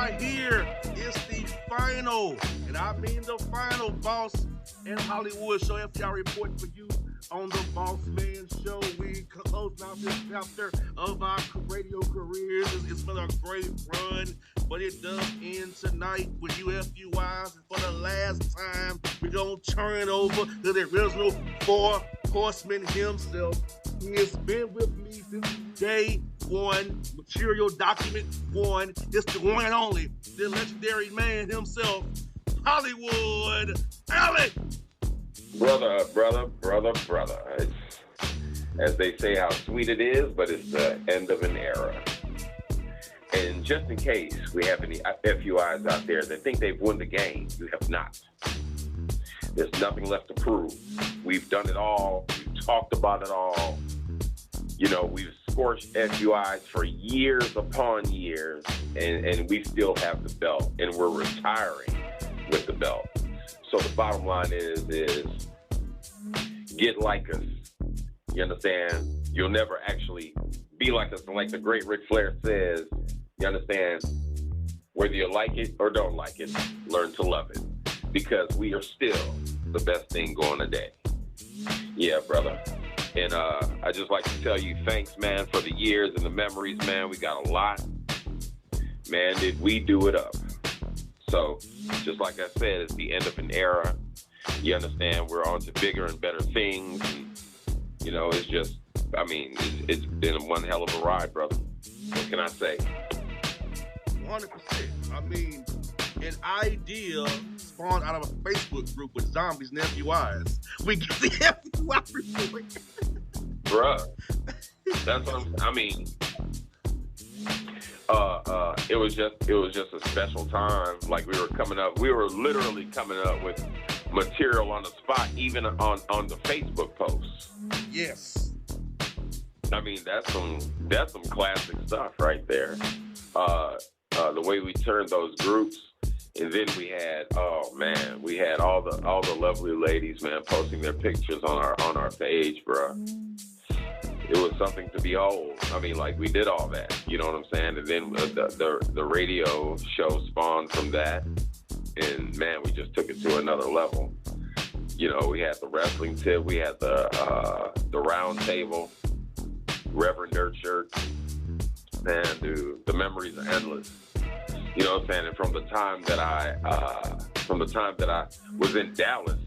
FUI here. It's the final, and I mean the final Boss and Hollywood show. FUI reporting for you on the Bossman show. We close out this chapter of our radio careers. It's been a great run, but it does end tonight with you FUIs. And for the last time, we're going to turn it over to the original four horseman himself. He has been with me since day one, material document one. It's the one and only, the legendary man himself, Hollywood Alex. Brother. It's, as they say, how sweet it is, but it's the end of an era. And just in case we have any FUIs out there that think they've won the game, you have not. There's nothing left to prove. We've done it all. We've talked about it all. You know, we've scorched FUIs for years upon years, and we still have the belt, and we're retiring with the belt. So the bottom line is get like us. You understand? You'll never actually be like us. And like the great Ric Flair says, you understand? Whether you like it or don't like it, learn to love it. Because we are still the best thing going today. Yeah, brother. And I just like to tell you thanks, man, for the years and the memories, man. We got a lot. Man, did we do it up. So, just like I said, it's the end of an era. You understand? We're on to bigger and better things. And, you know, it's just, I mean, it's been one hell of a ride, brother. What can I say? 100%. I mean, an idea spawned out of a Facebook group with zombies and FUIs. We get the FUI report. Bruh. That's what I mean, it was just a special time. Like we were literally coming up with material on the spot, even on the Facebook posts. Yes. I mean, that's some classic stuff right there. The way we turned those groups, and then we had all the lovely ladies, man, posting their pictures on our page, bro. It was something to behold. I mean, like, we did all that, you know what I'm saying? And then the radio show spawned from that, and man, we just took it to another level. You know, we had the wrestling tip, we had the round table, Reverend Nurture. Man, dude, the memories are endless. You know what I'm saying? And from the time that I was in Dallas,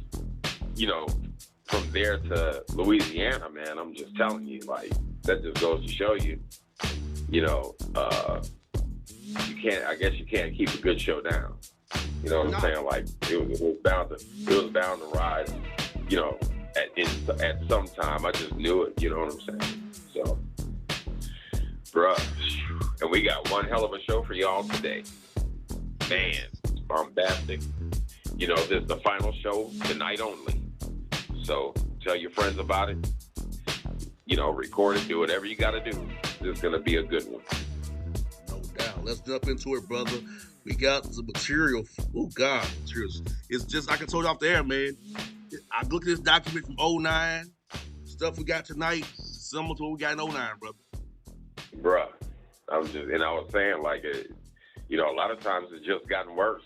you know, from there to Louisiana, man, I'm just telling you, like, that just goes to show you, you know, I guess you can't keep a good show down. You know what I'm saying? Like, it was bound to rise, you know, at some time. I just knew it, you know what I'm saying? So, bruh, and we got one hell of a show for y'all today. Man, it's bombastic. You know, this is the final show tonight only. So tell your friends about it. You know, record it, do whatever you got to do. This is going to be a good one. No doubt. Let's jump into it, brother. We got the material. Oh, God. Materials. It's just, I can tell you off the air, man. I looked at this document from 09. Stuff we got tonight, similar to what we got in 09, brother. Bruh, I was saying, like, you know, a lot of times it's just gotten worse.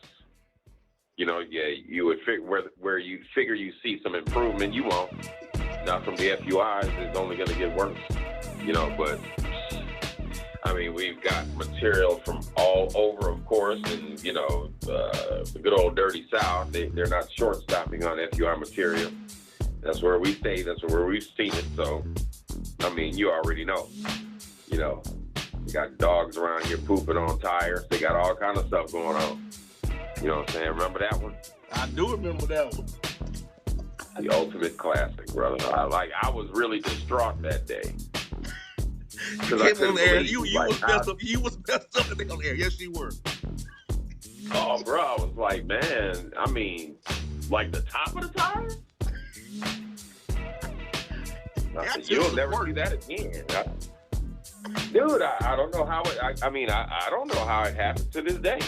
You know, yeah, you would figure where you figure you see some improvement, you won't. Not from the FUIs, it's only going to get worse. You know, but I mean, we've got material from all over, of course, and you know, the good old dirty South. They're not short stopping on FUI material. That's where we stay. That's where we've seen it. So, I mean, you already know. You know, you got dogs around here pooping on tires. They got all kind of stuff going on. You know what I'm saying? Remember that one? I do remember that one. The ultimate classic, brother. I was really distraught that day. You came on the air. You was messed up. You was messed up and they on the air. Yes, you were. Oh, bro, I was like, man. I mean, like the top of the tire. You'll never see that again. Dude, I don't know how it. I don't know how it happened to this day.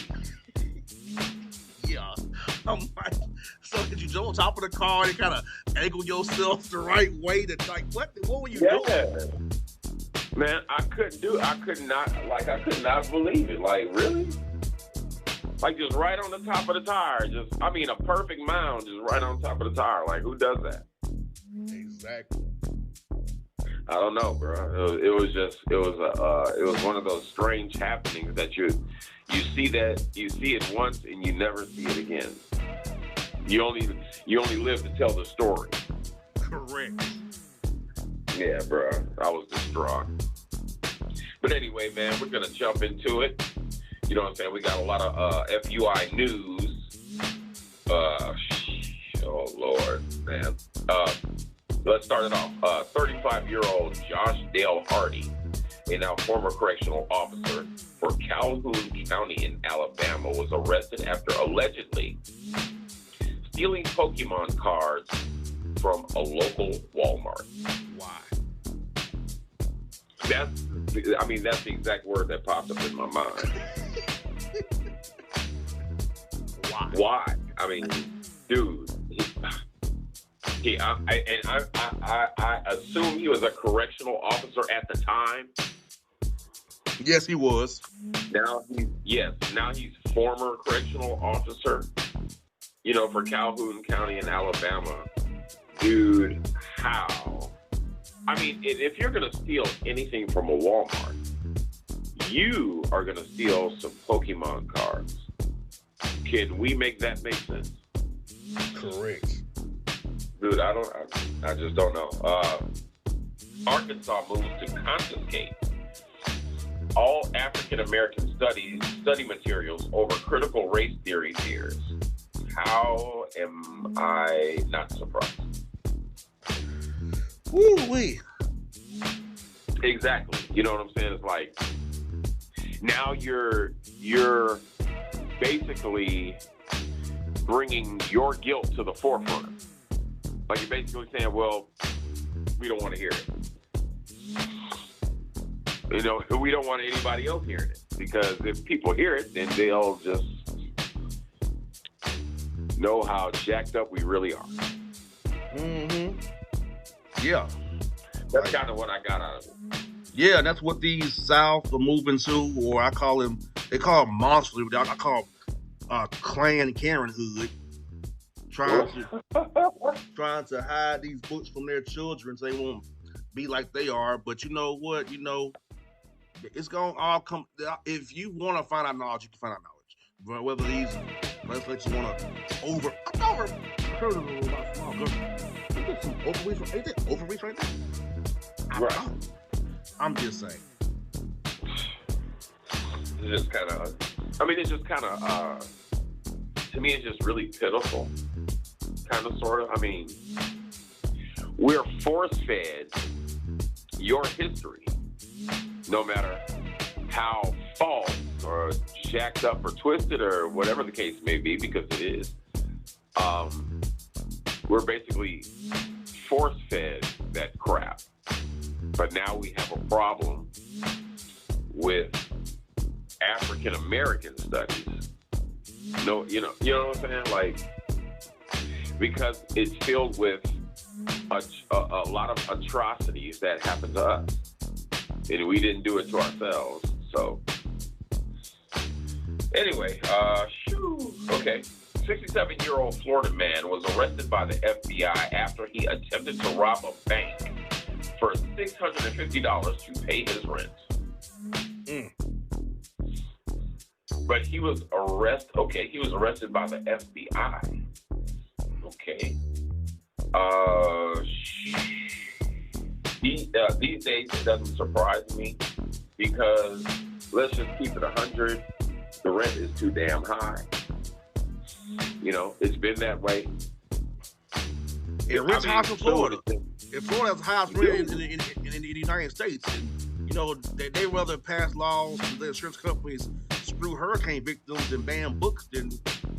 Yeah. I'm like, so did you jump on top of the car and kind of angle yourself the right way to, like, what were you doing? Man, I could not believe it. Like, really? Like just right on the top of the tire. Just, I mean, a perfect mound just right on top of the tire. Like who does that? Exactly. I don't know, bro. It was one of those strange happenings that you see it once and you never see it again. You only live to tell the story. Correct. Yeah, bro. I was distraught. But anyway, man, we're gonna jump into it. You know what I'm saying? We got a lot of FUI news. Oh Lord, man. Let's start it off. 35-year-old Josh Dale Hardy, a now former correctional officer for Calhoun County in Alabama, was arrested after allegedly stealing Pokemon cards from a local Walmart. Why? That's the exact word that popped up in my mind. Why? I mean, dude. I assume he was a correctional officer at the time. Yes, he was. Now he's former correctional officer. You know, for Calhoun County in Alabama. Dude, how? I mean, if you're gonna steal anything from a Walmart, you are gonna steal some Pokemon cards. Can we make that make sense? Correct. Dude, I just don't know. Arkansas moves to confiscate all African American study materials over critical race theory fears. How am I not surprised? Woo-wee. Exactly. You know what I'm saying? It's like now you're basically bringing your guilt to the forefront. Like you're basically saying, well, we don't want to hear it. You know, we don't want anybody else hearing it, because if people hear it, then they'll just know how jacked up we really are. Mm-hmm. Yeah. That's kind of what I got out of it. Yeah, and that's what these South are moving to, or they call them monsters. I call them Klan Karenhood. Trying to hide these books from their children so they won't be like they are. But you know what? You know, it's going to all come. If you want to find out knowledge, you can find out knowledge. Whether these legislatures want to I heard of it about small government. Is there some overreach? Is it overreach right there? Right. I'm just saying. It's just kind of, to me, it's just really pitiful. Kind of, sort of. I mean, we're force-fed your history, no matter how false or jacked up or twisted or whatever the case may be, because it is. We're basically force-fed that crap. But now we have a problem with African American studies. No, you know what I'm saying? Like, because it's filled with a lot of atrocities that happen to us, and we didn't do it to ourselves. So, anyway, okay. 67-year-old Florida man was arrested by the FBI after he attempted to rob a bank for $650 to pay his rent. But he was arrested by the FBI. Okay. These days it doesn't surprise me, because let's just keep it 100. The rent is too damn high. You know, it's been that way. Rent's high in Florida. If Florida has the highest rent in the United States, and, you know, they rather pass laws to the insurance companies screw hurricane victims and ban books than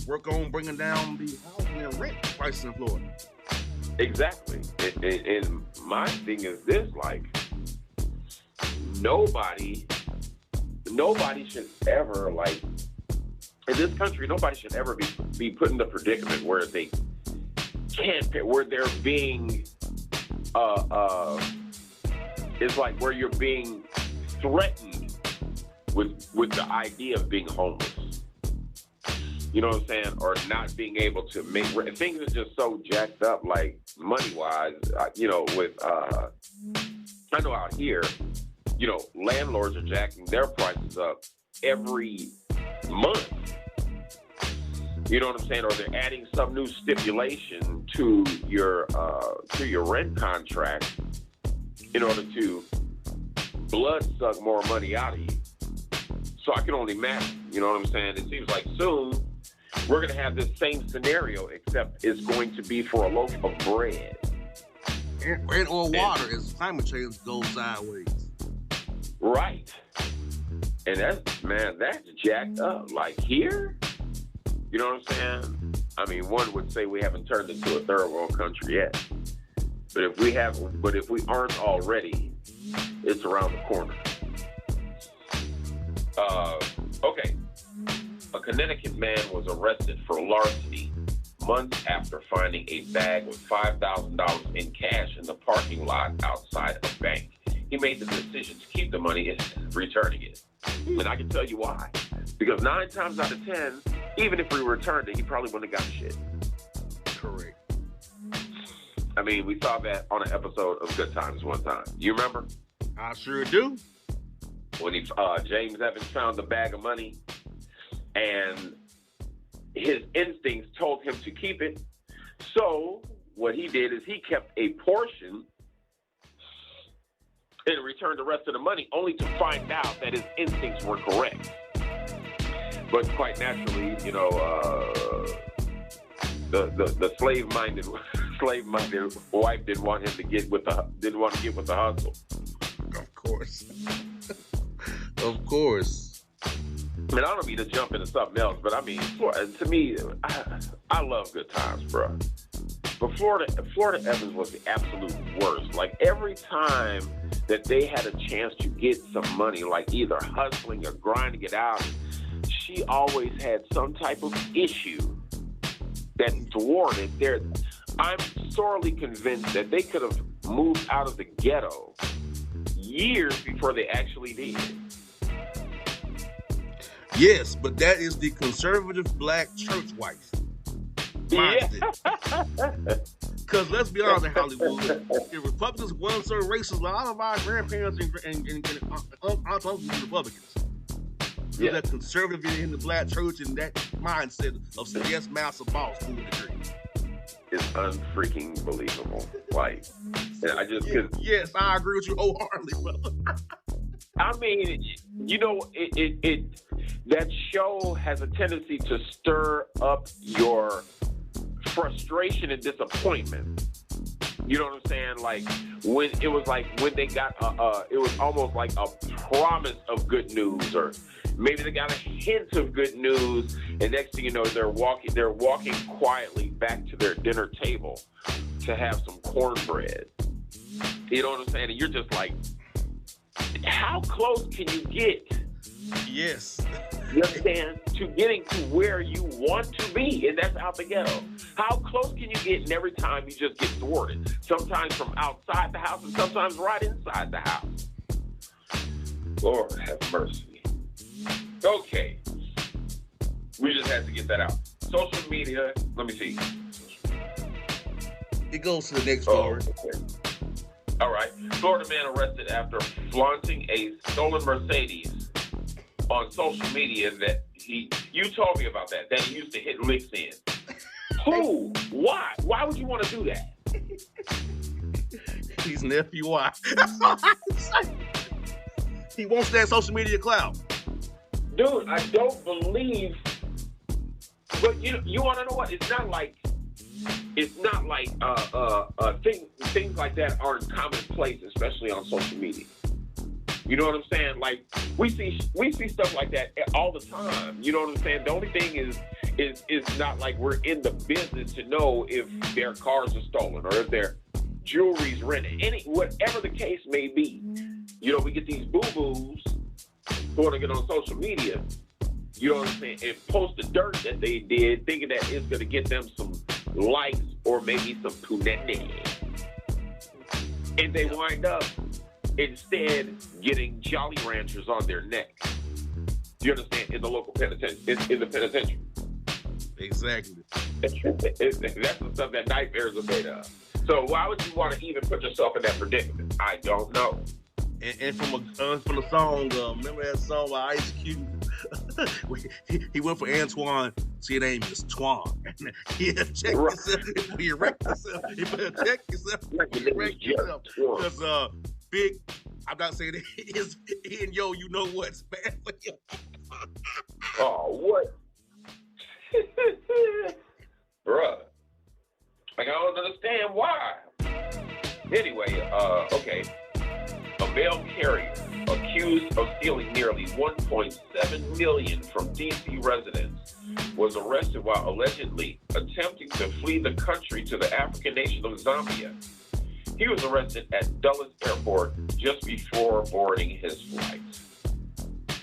work on bringing down the housing and rent prices in Florida. Exactly. And my thing is this, like, nobody should ever, like, in this country, nobody should ever be put in the predicament where they can't pay, where they're being, it's like where you're being threatened with the idea of being homeless. You know what I'm saying? Or not being able to make things are just so jacked up, like money wise. You know, with I know out here, you know, landlords are jacking their prices up every month. You know what I'm saying? Or they're adding some new stipulation to your rent contract in order to blood suck more money out of you. So I can only imagine. You know what I'm saying? It seems like soon we're going to have this same scenario, except it's going to be for a loaf of bread. And or water as climate change goes sideways. Right. And that's jacked up. Like here, you know what I'm saying? I mean, one would say we haven't turned into a third world country yet. But if we aren't already, it's around the corner. Okay. A Connecticut man was arrested for larceny months after finding a bag with $5,000 in cash in the parking lot outside a bank. He made the decision to keep the money and returning it. And I can tell you why. Because 9 times out of 10, even if we returned it, he probably wouldn't have got shit. Correct. I mean, we saw that on an episode of Good Times one time. You remember? I sure do. When James Evans found the bag of money and his instincts told him to keep it. So what he did is he kept a portion and returned the rest of the money, only to find out that his instincts were correct. But quite naturally, you know, the slave-minded wife didn't want to get with the hustle. Of course. Of course. I mean, I don't mean to jump into something else, but I mean, to me, I love Good Times, bro. But Florida Evans was the absolute worst. Like, every time that they had a chance to get some money, like either hustling or grinding it out, she always had some type of issue that thwarted their... I'm sorely convinced that they could have moved out of the ghetto years before they actually did. Yes, but that is the conservative black church wife. Yeah. Because let's be honest in Hollywood, if Republicans weren't so racist, a lot of our grandparents and aunts uncles were Republicans. Yeah. That conservative in the black church and that mindset of saying, yes, master boss to a degree. It's unfreaking believable. Like, I just... Yes, I agree with you wholeheartedly, brother. I mean, you know, that show has a tendency to stir up your frustration and disappointment. You know what I'm saying? Like when they got it was almost like a promise of good news, or maybe they got a hint of good news, and next thing you know, they're walking quietly back to their dinner table to have some cornbread. You know what I'm saying? And you're just like, how close can you get? Yes. You understand? To getting to where you want to be, and that's out the ghetto. How close can you get, and every time you just get thwarted? Sometimes from outside the house, and sometimes right inside the house. Lord have mercy. Okay. We just had to get that out. Social media, let me see. It goes to the next story. Okay. All right. Florida man arrested after flaunting a stolen Mercedes on social media that you told me about that he used to hit licks in. Who? Why? Why would you want to do that? He's an FUI. He wants that social media clout. Dude, I don't believe, but you want to know what? It's not like things like that aren't commonplace, especially on social media. You know what I'm saying? Like we see stuff like that all the time. You know what I'm saying? The only thing is not like we're in the business to know if their cars are stolen or if their jewelry's rented. Whatever the case may be. You know, we get these boo-boos who want to get on social media. You know what I'm saying? And post the dirt that they did, thinking that it's going to get them some likes or maybe some punani. And they wind up instead getting Jolly Ranchers on their neck. You understand? In the local penitentiary. In the penitentiary. Exactly. That's the stuff that nightmares are made of. So why would you want to even put yourself in that predicament? I don't know. And from the song, remember that song by Ice Cube? he went for Antoine. See, your name is Twan. Yeah, check Right. yourself before you wreck yourself. You better check yourself before you wreck yourself. Because Big, I'm not saying it is and yo, you know what's bad for you. Oh, what? Bruh. Like, I don't understand why. Anyway, okay. A mail carrier accused of stealing nearly $1.7 million from D.C. residents was arrested while allegedly attempting to flee the country to the African nation of Zambia. He was arrested at Dulles Airport just before boarding his flight.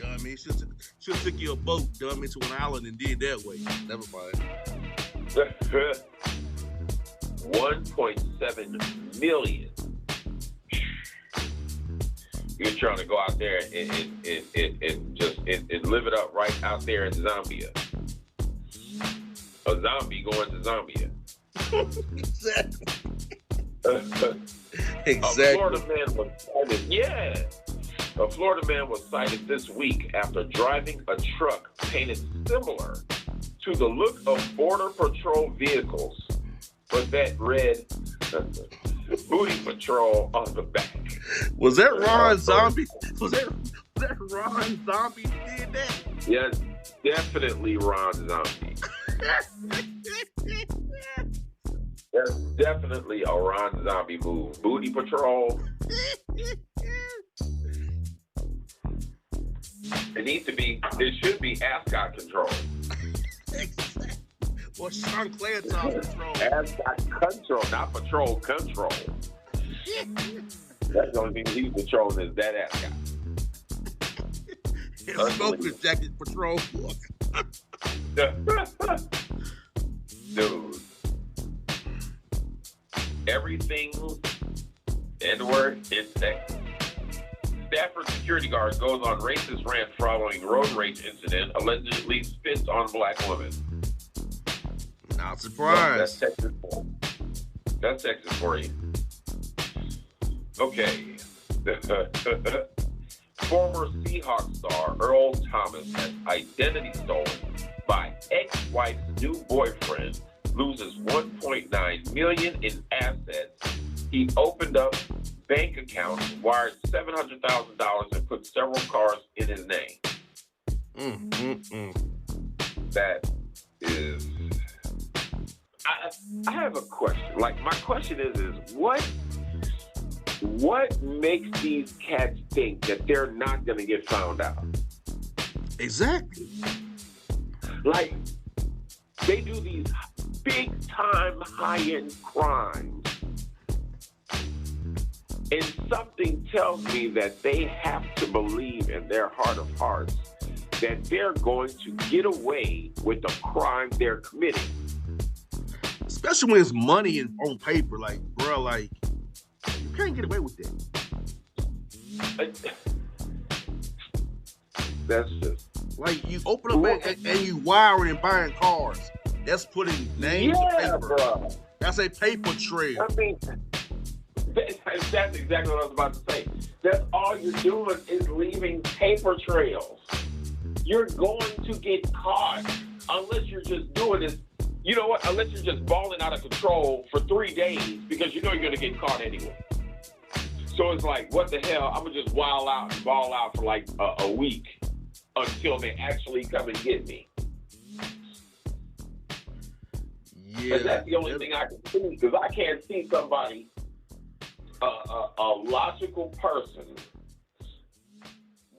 I mean, should took you a boat, dummy, to an island and did that way. Never mind. 1.7 million. You're trying to go out there and just live it up right out there in Zambia. A zombie going to Zambia. Exactly. A Florida man was cited. Yeah. A Florida man was cited this week after driving a truck painted similar to the look of Border Patrol vehicles, but that read Booty Patrol on the back. Was that Ron Zombie? Was that Ron Zombie did that? Yes, definitely Ron Zombie. That's definitely a Ron Zombie move. Booty Patrol. It should be Ascot Control. Exactly. Or Sean Clare Top Control. Ascot Control, not Patrol Control. That's the only thing he's patrolling is that Ascot. Smoker's Jacket Patrol. Dude. Everything N-word insect. Stafford security guard goes on racist rant following road rage incident, allegedly spits on black women. Not surprised. That's Texas for you. Okay. Former Seahawks star Earl Thomas has identity stolen by ex-wife's new boyfriend, loses $1.9 million in assets. He opened up bank accounts, wired $700,000, and put several cars in his name. That is. I have a question. Like, my question is what makes these cats think that they're not going to get found out? Exactly. Like, they do these big-time, high-end crimes. And something tells me that they have to believe in their heart of hearts that they're going to get away with the crime they're committing. Especially when it's money on paper. Like, bro, like, you can't get away with that. That's just... Like, you open up and you wiring and buying cars. That's putting names to paper. Bro. That's a paper trail. I mean... That's exactly what I was about to say. That's all you're doing is leaving paper trails. You're going to get caught unless you're just doing this. You know what? Unless you're just balling out of control for 3 days because you know you're going to get caught anyway. So it's like, what the hell? I'm going to just wild out and ball out for like a week until they actually come and get me. Yeah. And that's the only thing I can see because I can't see somebody. A logical person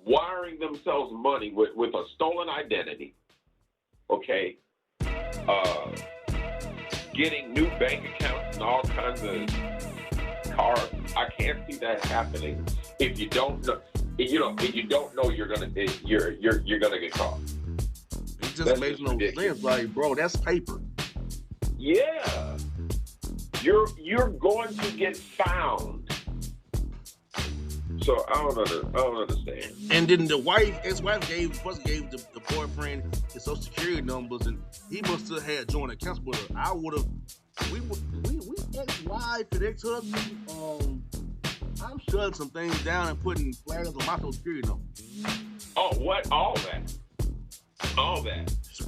wiring themselves money with a stolen identity, okay, getting new bank accounts and all kinds of cars. I can't see that happening if you don't know. If you don't know you're gonna get caught. It just makes no sense. Like, bro, that's paper. Yeah. You're going to get found. So I don't understand. And then the ex-wife gave the boyfriend his social security numbers, and he must have had joint accounts with her. I would have, we ex-wife and ex-husband, I'm shutting some things down and putting flags on my social security number. Oh, what? All that.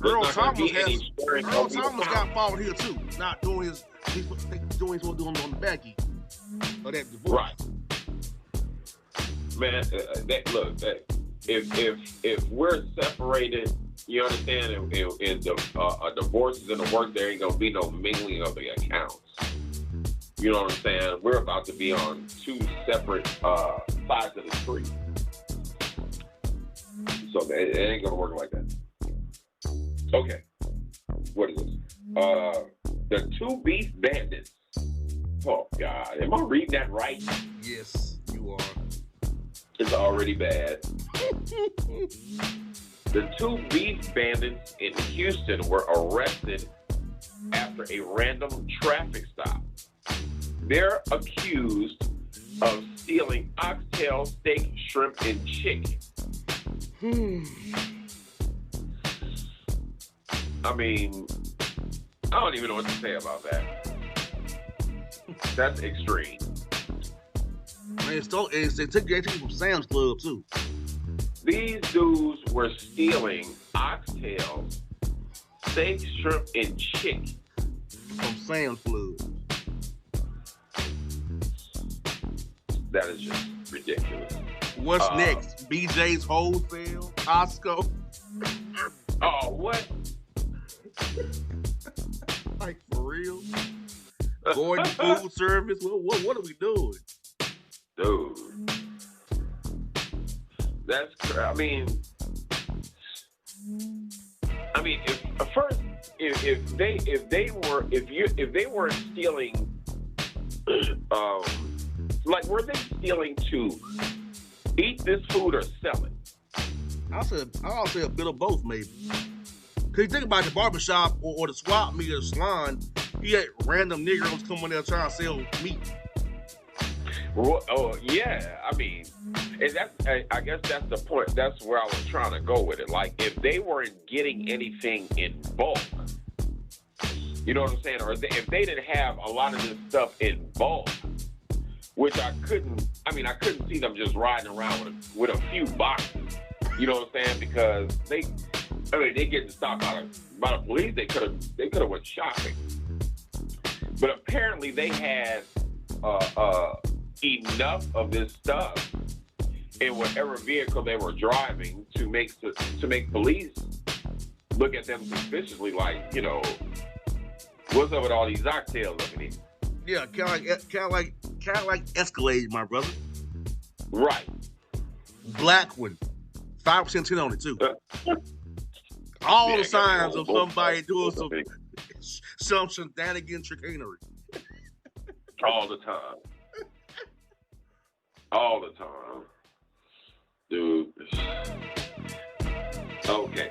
Earl Thomas got fault here too, not doing his he's doing what doing on the back end of that divorce. Right. Man, if we're separated, you understand, and a divorce is in the works, there ain't gonna be no mingling of the accounts. You know what I'm saying? We're about to be on two separate sides of the street, so it ain't gonna work like that. Okay, what is this? The two beef bandits. Oh God, am I reading that right? Yes, you are. It's already bad. The two beef bandits in Houston were arrested after a random traffic stop. They're accused of stealing oxtail, steak, shrimp, and chicken. I mean, I don't even know what to say about that. That's extreme. They took it from Sam's Club too. These dudes were stealing oxtails, steak, shrimp, and chicken from Sam's Club. That is just ridiculous. What's next? BJ's Wholesale, Costco. Oh, what? Like for real? Gordon Food Service. What are we doing? Dude, that's. I mean, if they weren't stealing, like, were they stealing to eat this food or sell it? I'll say a bit of both, maybe. Cause you think about the barbershop or the swap meet or the salon, you had random Negroes coming there trying to sell meat. Well, oh yeah, I mean, and I guess that's the point. That's where I was trying to go with it. Like, if they weren't getting anything in bulk, you know what I'm saying, or if they didn't have a lot of this stuff in bulk, which I couldn't see them just riding around with a few boxes. You know what I'm saying? Because they get stopped by the police. They could have went shopping, but apparently they had enough of this stuff in whatever vehicle they were driving to make police look at them suspiciously, like, you know, what's up with all these oxtails up in here? Yeah, kind of like Escalade, my brother. Right. Black one, 5% tin on it too. All the signs of somebody doing some shenanigans, chicanery. All the time. All the time. Dude. Okay.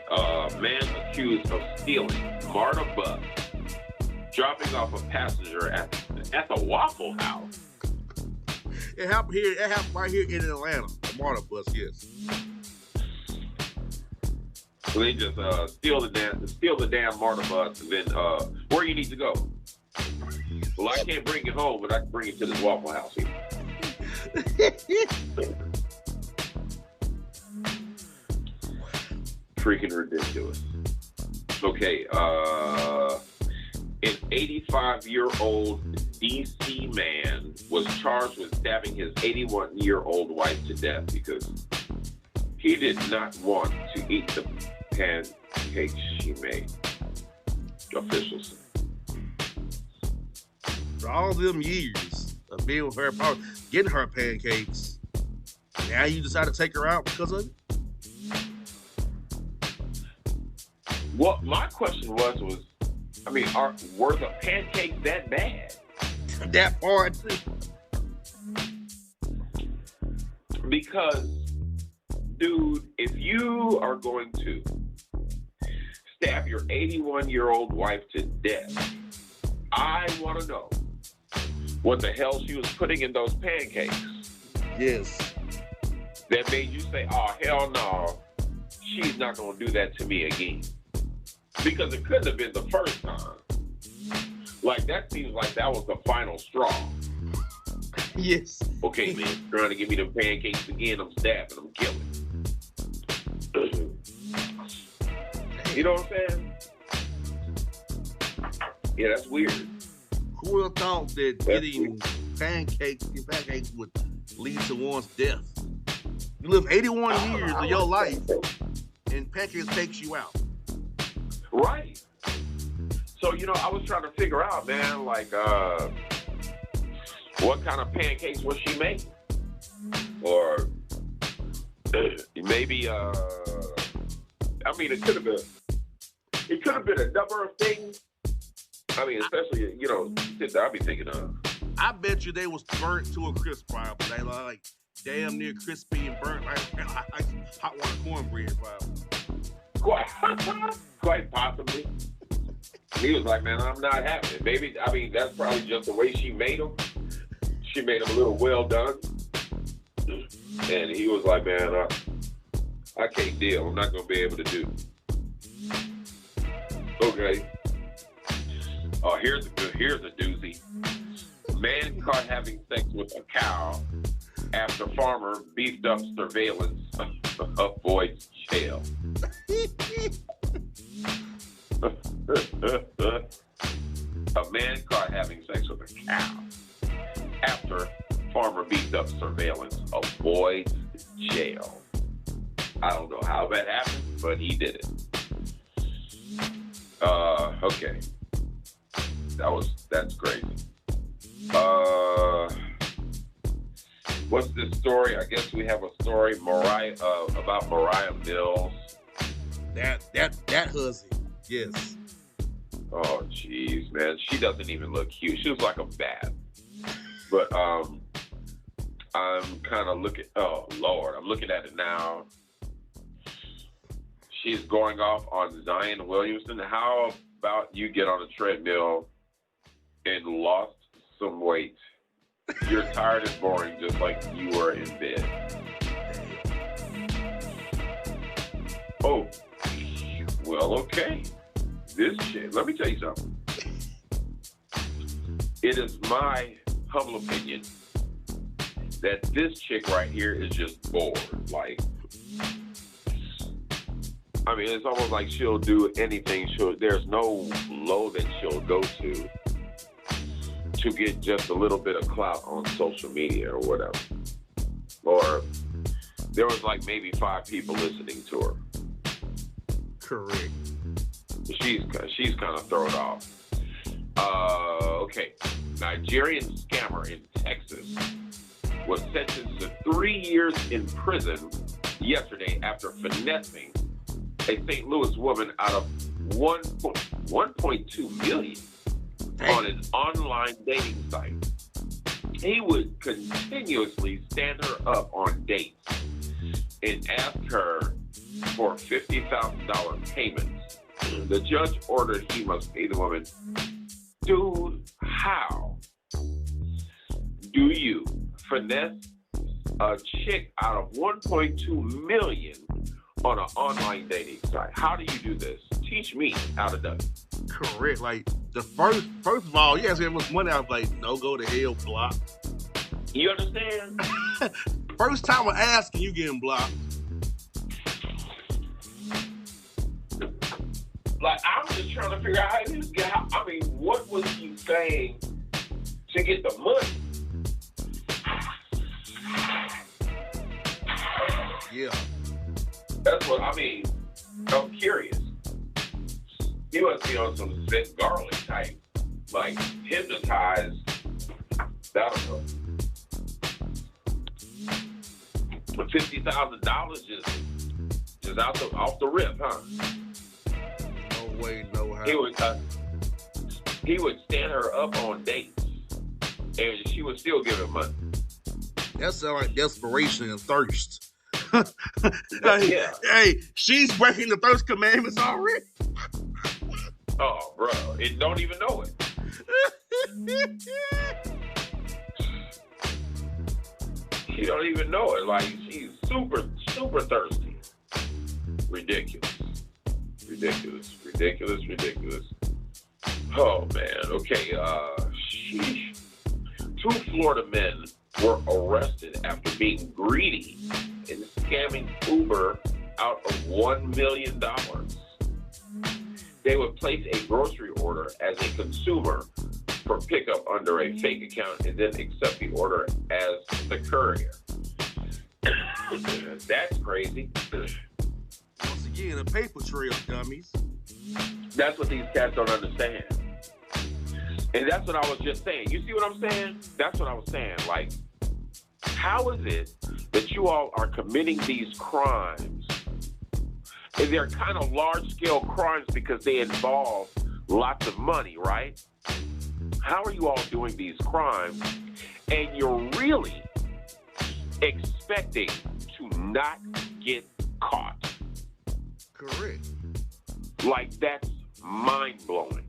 Man accused of stealing MARTA bus, dropping off a passenger at the Waffle House. It happened right here in Atlanta. The MARTA bus, yes. So they just steal the damn MARTA bus, and then where you need to go? Well, I can't bring you home, but I can bring you to this Waffle House here. Freaking ridiculous. Okay, an 85-year-old D.C. man was charged with stabbing his 81-year-old wife to death because he did not want to eat the pancakes she made. Officials say. For all them years of being with her, getting her pancakes, now you decide to take her out because of it? What my question was, were the pancakes that bad? That part too. Because, dude, if you are going to stab your 81-year-old wife to death, I want to know what the hell she was putting in those pancakes. Yes. that made you say, "Oh hell no, she's not gonna do that to me again"? Because it couldn't have been the first time. Like that seems like that was the final straw. Yes. Okay, man, trying to give me them pancakes again, I'm stabbing, I'm killing. You know what I'm saying? Yeah, that's weird. Who would have thought that getting pancakes would lead to one's death? You live 81 years of your life, and pancakes takes you out. Right. So, you know, I was trying to figure out, man, like, what kind of pancakes was she making? Or maybe, I mean, it could have been a number of things. I mean, especially, you know, I'd be thinking of. I bet you they was burnt to a crisp, probably. They like damn near crispy and burnt like hot water cornbread, probably. Quite possibly. He was like, man, I'm not having it. Maybe, I mean, that's probably just the way she made them. She made them a little well done. And he was like, man, I can't deal. I'm not going to be able to do. Okay. Oh, here's a doozy. Man caught having sex with a cow after farmer beefed up surveillance avoids jail. A man caught having sex with a cow after farmer beefed up surveillance avoids jail. I don't know how that happened, but he did it. Okay. That's crazy. What's this story? I guess we have a story, about Mariah Mills. That hussy. Yes. Oh, jeez, man. She doesn't even look cute. She was like a bat. But I'm kind of looking. Oh Lord, I'm looking at it now. She's going off on Zion Williamson. How about you get on a treadmill and lost some weight? You're tired and boring, just like you were in bed. Oh, well, okay. This shit. Let me tell you something. It is my humble opinion that this chick right here is just bored. Like, I mean, it's almost like she'll do anything. There's no low that she'll go to get just a little bit of clout on social media or whatever. Or there was like maybe 5 people listening to her. Correct. She's kind of thrown off. Okay. Nigerian scammer in Texas was sentenced to 3 years in prison yesterday after finessing a St. Louis woman out of $1.2 million on an online dating site. He would continuously stand her up on dates and ask her for $50,000 payments. The judge ordered he must pay the woman. Dude, how do you finesse a chick out of $1.2 million on an online dating site? How do you do this? Teach me how to do it. Correct. Like the first of all, yes, it was money. I was like, no, go to hell, block. You understand? First time I'm asking, you getting blocked. Like, I'm just trying to figure out how this guy, I mean, what was he saying to get the money? Yeah. That's what, I mean, I'm curious. He must be on some Zen Garlic type, like, hypnotized, I don't know. $50,000 just off the rip, huh? No way, no how. He would stand her up on dates, and she would still give him money. That sounds like desperation and thirst. Yeah. Hey, she's breaking the thirst commandments already. Oh, bro, it don't even know it. She don't even know it. Like, she's super, super thirsty. Ridiculous. Oh man. Okay. Sheesh. 2 Florida men were arrested after being greedy and scamming Uber out of $1 million. They would place a grocery order as a consumer for pickup under a fake account and then accept the order as the courier. That's crazy. Once again, a paper trail, dummies. That's what these cats don't understand. And that's what I was just saying. You see what I'm saying? That's what I was saying. Like, how is it that you all are committing these crimes? And they're kind of large-scale crimes because they involve lots of money, right? How are you all doing these crimes? And you're really expecting to not get caught. Correct. Like, that's mind-blowing.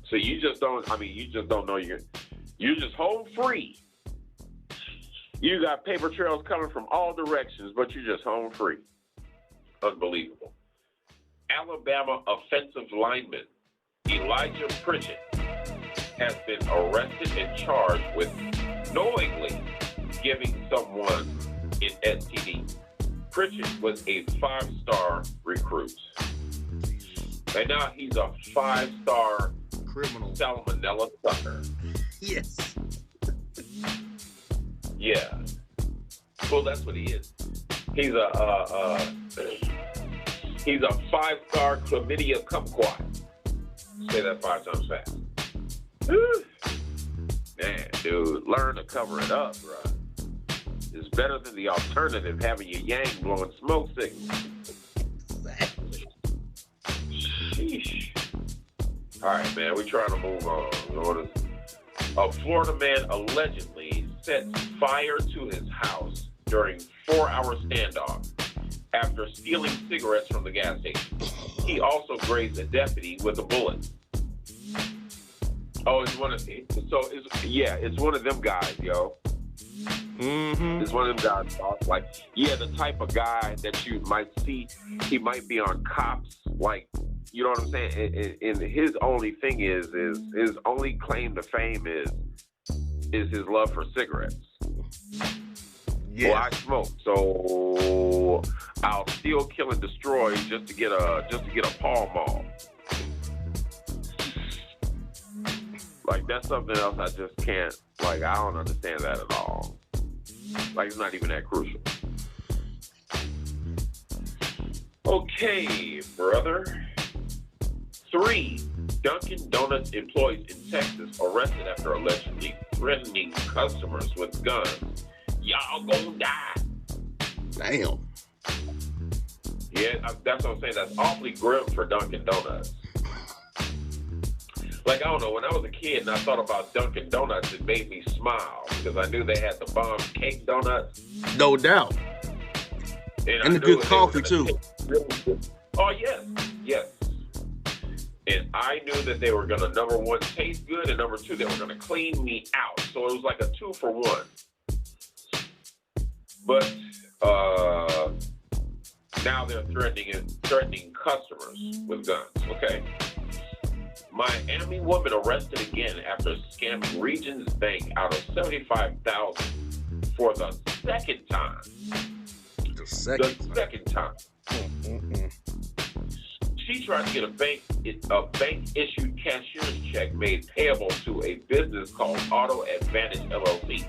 So you just don't know you're just home free. You got paper trails coming from all directions, but you're just home free. Unbelievable. Alabama offensive lineman Elijah Pritchett has been arrested and charged with knowingly giving someone an STD. Pritchett was a 5-star recruit. And now he's a 5-star criminal salmonella sucker. Yes. Yeah. Well, that's what he is. He's a 5-star chlamydia kumquat. Say that 5 times fast. Whew. Man, dude, learn to cover it up, bro. It's better than the alternative, having your yang blowing smoke signals. Sheesh. All right, man, we're trying to move on. A Florida man allegedly set fire to his house during 4-hour standoff after stealing cigarettes from the gas station. He also grazed a deputy with a bullet. Oh, it's one of them guys, yo. Mm-hmm. It's one of them guys, like, the type of guy that you might see. He might be on Cops, like, you know what I'm saying? And his only thing is his only claim to fame is his love for cigarettes. Yeah. Well, I smoke, so I'll steal, kill, and destroy just to get a Pall Mall. Like, that's something else I just can't. Like, I don't understand that at all. Like, it's not even that crucial. Okay, brother. 3 Dunkin' Donuts employees in Texas arrested after allegedly threatening customers with guns. Y'all gonna die. Damn. Yeah, that's what I'm saying. That's awfully grim for Dunkin' Donuts. Like, I don't know, when I was a kid and I thought about Dunkin' Donuts, it made me smile because I knew they had the bomb cake donuts. No doubt. And the good coffee, too. Really good. Oh, yes. And I knew that they were going to, number 1, taste good, and number 2, they were going to clean me out. So it was like a 2-for-1. But now they're threatening customers with guns, okay? Miami woman arrested again after scamming Regions Bank out of $75,000 for the second time. The second time. Mm-mm. She tried to get a bank-issued cashier's check made payable to a business called Auto Advantage LLC,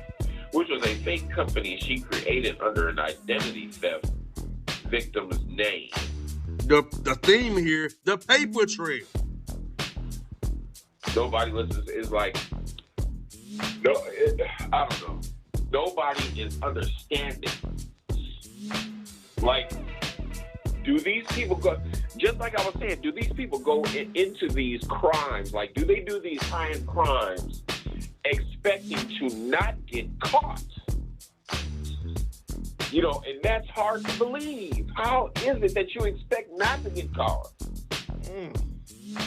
which was a fake company she created under an identity theft victim's name. The theme here, the paper trail. Nobody listens. It's like, I don't know. Nobody is understanding. Like, do these people go, just like I was saying, do these people go into these crimes? Like, do they do these high-end crimes expecting to not get caught? You know, and that's hard to believe. How is it that you expect not to get caught?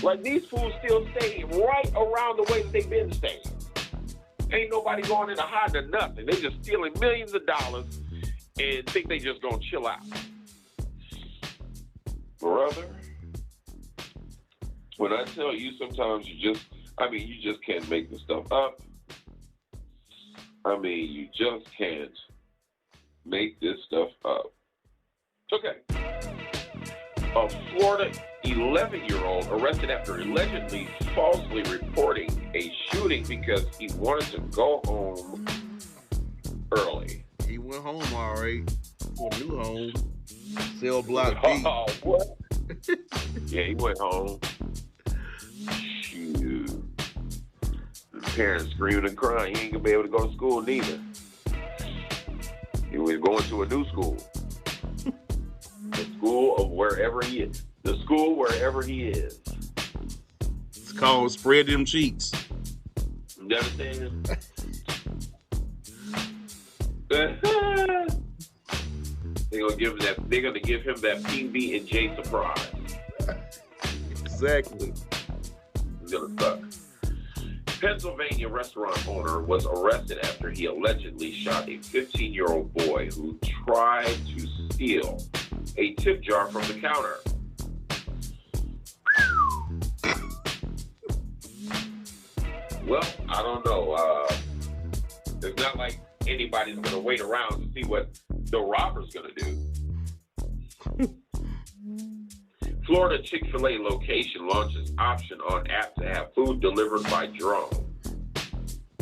Like, these fools still stay right around the way that they've been staying. Ain't nobody going into hiding or nothing. They just stealing millions of dollars and think they just gonna chill out. Brother, when I tell you sometimes you just can't make this stuff up. You just can't make this stuff up. Okay. A Florida 11-year-old arrested after allegedly falsely reporting a shooting because he wanted to go home early. He went home all right. For a new home. Cell block B. Oh, what? Yeah, he went home. Shoot. The parents screaming and crying. He ain't gonna be able to go to school neither. He was going to a new school. The school of wherever he is. The school wherever he is. It's called Spread Them Cheeks. You understand? They're gonna give him that PB and J surprise. Exactly. It's gonna suck. Pennsylvania restaurant owner was arrested after he allegedly shot a 15-year-old boy who tried to steal a tip jar from the counter. Well, I don't know. It's not like anybody's going to wait around to see what the robber's going to do. Florida Chick-fil-A location launches option on app to have food delivered by drone.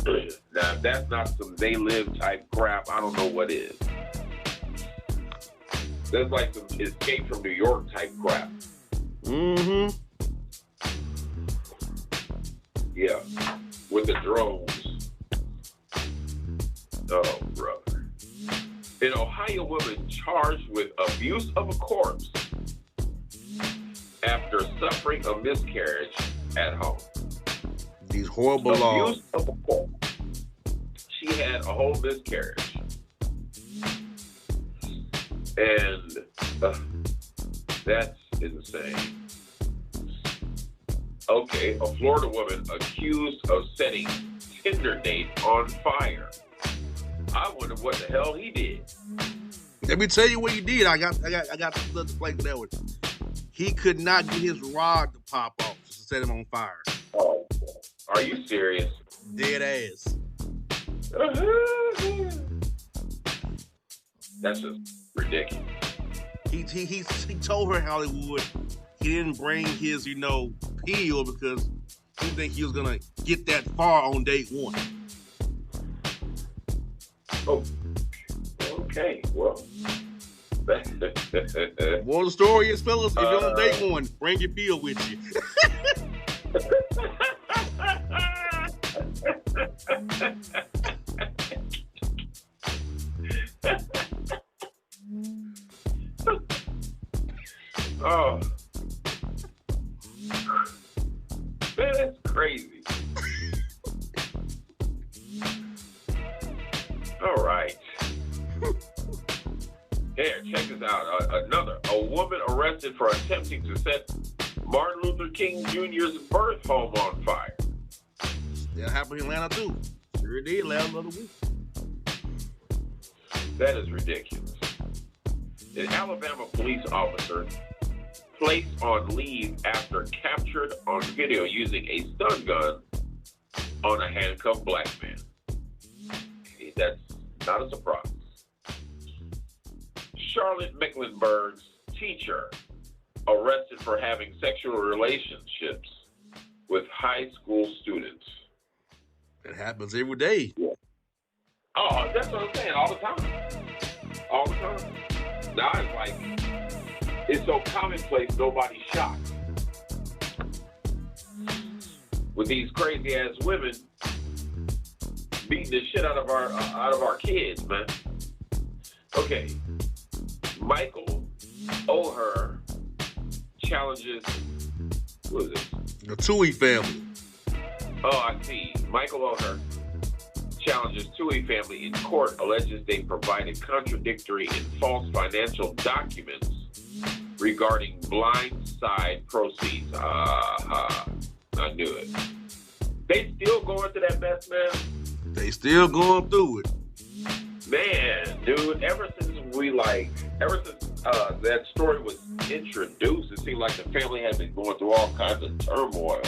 Now, if that's not some they live type crap, I don't know what is. That's like some Escape from New York type crap. Mm-hmm. Yeah, with the drones. Oh, brother. An Ohio woman charged with abuse of a corpse after suffering a miscarriage at home. These horrible laws. Abuse of a corpse. She had a whole miscarriage. And that's insane. Okay, a Florida woman accused of setting Tinder date on fire. I wonder what the hell he did. Let me tell you what he did. I got to play for that one. He could not get his rod to pop off to set him on fire. Oh, are you serious? Dead ass. That's just ridiculous. He told her, Hollywood, he didn't bring his, pill because he didn't think he was gonna get that far on date one. Oh, okay. Well, Well, the story is, fellas, if you're on date one, bring your pill with you. Oh, man, that's crazy. All right. Here, check this out. A woman arrested for attempting to set Martin Luther King Jr.'s birth home on fire. That happened in Atlanta too. Sure did last other week. That is ridiculous. An Alabama police officer placed on leave after captured on video using a stun gun on a handcuffed black man. That's not a surprise. Charlotte Mecklenburg's teacher arrested for having sexual relationships with high school students. It happens every day. Yeah. Oh, that's what I'm saying. All the time. All the time. Now it's like, it's so commonplace, nobody's shocked. With these crazy ass women beating the shit out of our kids, man. Okay. Michael O'Hare challenges, who is it? The Tui family. Oh, I see. Michael O'Hare challenges Tui family in court, alleges they provided contradictory and false financial documents regarding blind side proceeds. I knew it. They still going through that mess, man? They still going through it. Man, dude, ever since like ever since that story was introduced, it seemed like the family had been going through all kinds of turmoil.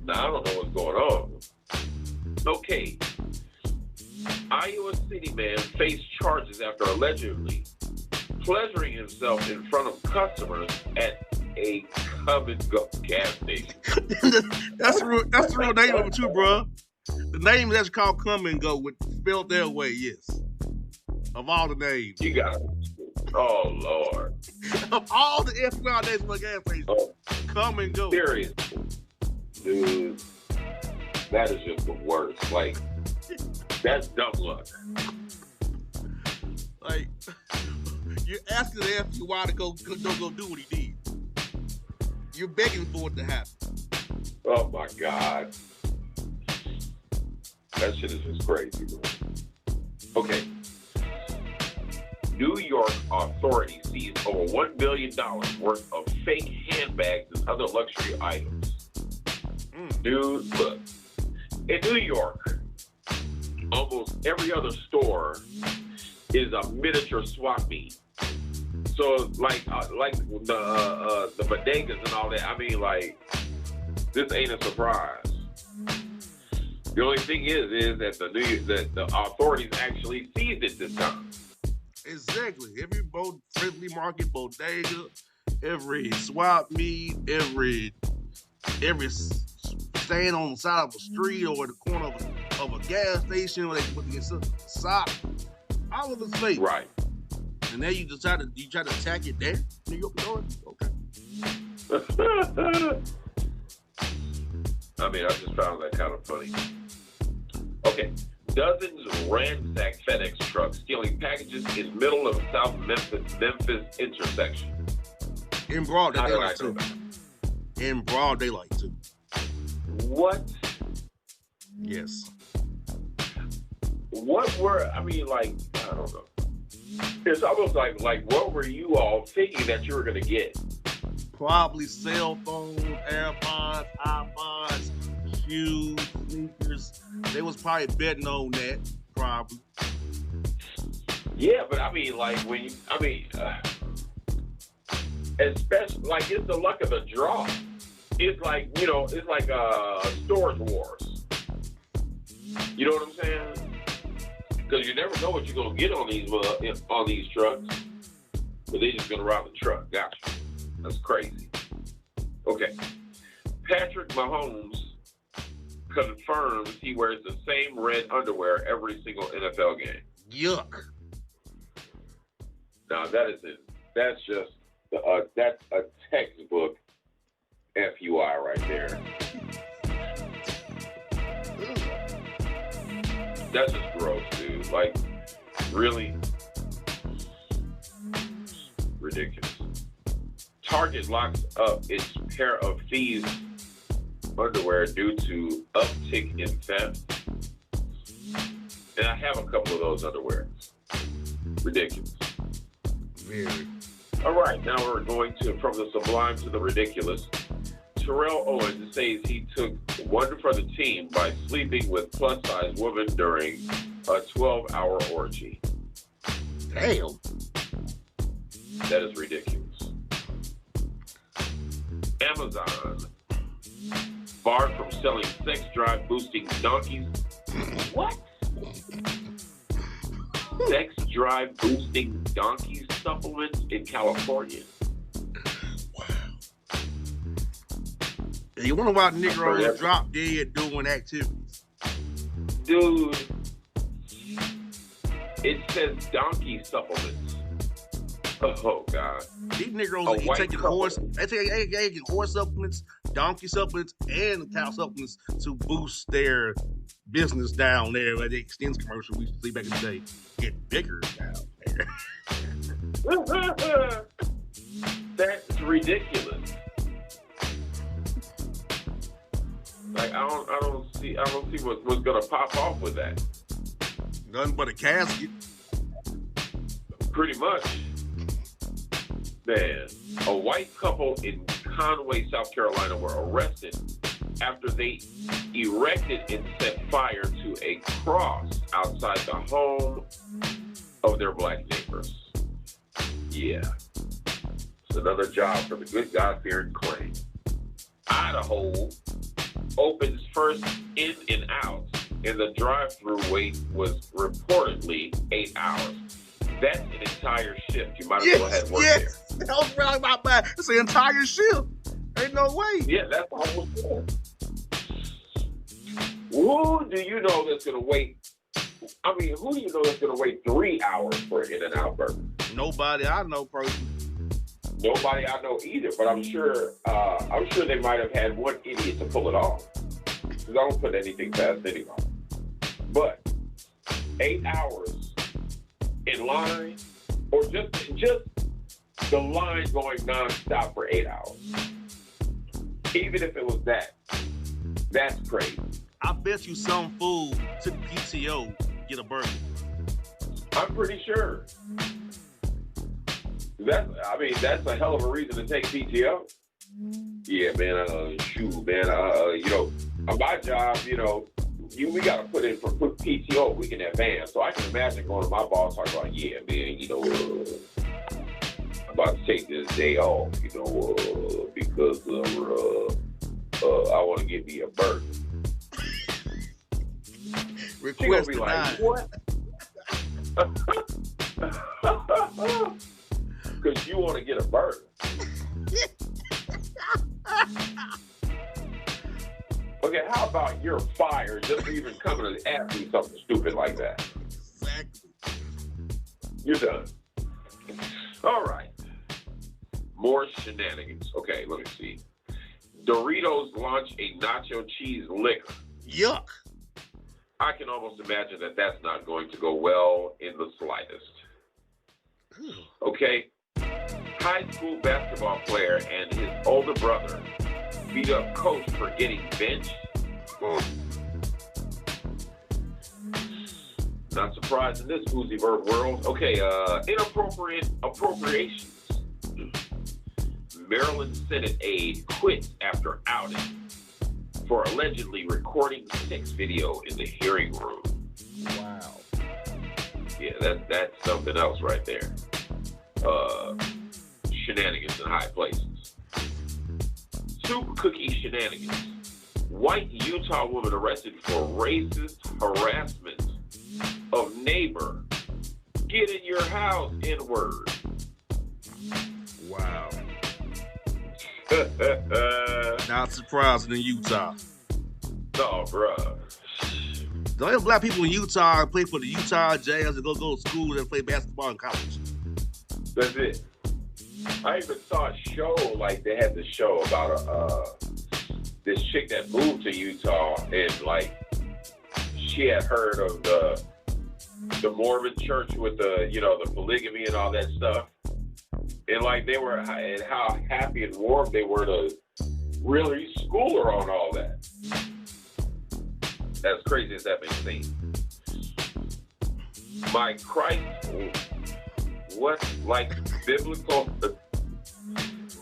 Now I don't know what's going on. Okay, Iowa City man faced charges after allegedly pleasuring himself in front of customers at a Come and Go gas station. That's the real name of it too, bro. The name that's called Come and Go, with spelled their way, yes. Of all the names. You got it. Oh, Lord. Of all the FUI names for a gas station, Come and Go. Seriously. Dude, that is just the worst. Like, that's dumb luck. Like, you're asking the FUI to go do what he did. You're begging for it to happen. Oh, my God. That shit is just crazy, bro. Okay. New York authorities seized over $1 billion worth of fake handbags and other luxury items. Dude, look. In New York, almost every other store is a miniature swap meet. So, like the bodegas and all that, I mean, like, this ain't a surprise. The only thing is that the authorities actually seized it this time. Exactly. Every friendly market bodega, every swap meet, every stand on the side of a street or the corner of a gas station where they put the sock, all of it's fake. Right. And then you try to attack it there, New York authorities. Okay. I mean, I just found that kind of funny. Okay. Dozens ransack FedEx trucks stealing packages in middle of South Memphis intersection. In broad daylight too. In broad daylight too. What? Yes. What were, I mean, like, I don't know. It's almost like what were you all thinking that you were going to get? Probably cell phones, AirPods, iPods, shoes, sneakers. They was probably betting on that, probably. Yeah, but I mean, like, especially, like, it's the luck of the draw. It's like, it's like Storage Wars. You know what I'm saying? Because you never know what you're going to get on these trucks. But they just going to rob the truck. Gotcha. That's crazy. Okay. Patrick Mahomes confirms he wears the same red underwear every single NFL game. Yuck. Now, that's just that's a textbook FUI right there. That's just gross, dude. Like, really? Ridiculous. Target locks up its pair of thieves' underwear due to uptick in theft. And I have a couple of those underwears. Ridiculous. Very. All right, now we're going from the sublime to the ridiculous. Terrell Owens says he took one for the team by sleeping with plus-size women during a 12-hour orgy. Damn. That is ridiculous. Amazon barred from selling sex drive boosting donkeys. What? Sex drive boosting donkey supplements in California. You wonder why Negroes drop dead doing activities. Dude, it says donkey supplements. Oh, God. These Negroes are taking horse supplements, donkey supplements, and cow supplements to boost their business down there. Like the Extends commercial we used to see back in the day. Get bigger down there. That's ridiculous. Like I don't see what's gonna pop off with that. Nothing but a casket. Pretty much. Man, a white couple in Conway, South Carolina were arrested after they erected and set fire to a cross outside the home of their black neighbors. Yeah. It's another job for the good God-fearing clan. Idaho opens first in and out, and the drive-through wait was reportedly 8 hours. That's an entire shift. You might as well have worked there. That was right about that. It's an entire shift. Ain't no way. Yeah, that's almost there. Who do you know that's going to wait? I mean, who do you know that's going to wait 3 hours for an In-N-Out burger? Nobody I know personally. Nobody I know either, but I'm sure they might have had one idiot to pull it off. Because I don't put anything past anyone. But 8 hours in line, or just the line going nonstop for 8 hours. Even if it was that, that's crazy. I bet you some fool took PTO get a burger. I'm pretty sure. That's a hell of a reason to take PTO. Yeah, man. Shoot, man. On my job, we got to put PTO a week in advance. So I can imagine going to my boss talking about, yeah, man, I'm about to take this day off, because I want to get me a burger. Request be like, what? Because you want to get a burger. Okay, how about you're fired just for even coming and asking something stupid like that? Exactly. You're done. All right. More shenanigans. Okay, let me see. Doritos launch a nacho cheese liquor. Yuck. I can almost imagine that that's not going to go well in the slightest. Okay. High school basketball player and his older brother beat up coach for getting benched. Not surprised in this Uzi Vert world. Okay, inappropriate appropriations. Maryland Senate aide quit after outing for allegedly recording sex video in the hearing room. Wow. Yeah, that's something else right there. Shenanigans in high places. Soup cookie shenanigans. White Utah woman arrested for racist harassment of neighbor. Get in your house, N-word. Wow. Not surprising in Utah. Oh, bruh. The only black people in Utah play for the Utah Jazz and go to school and play basketball in college. That's it. I even saw a show, like they had this show about this chick that moved to Utah, and like she had heard of the Mormon church with the polygamy and all that stuff, and like they were, and how happy and warm they were to really school her on all that. As crazy as that may seem. My Christ, what, like biblical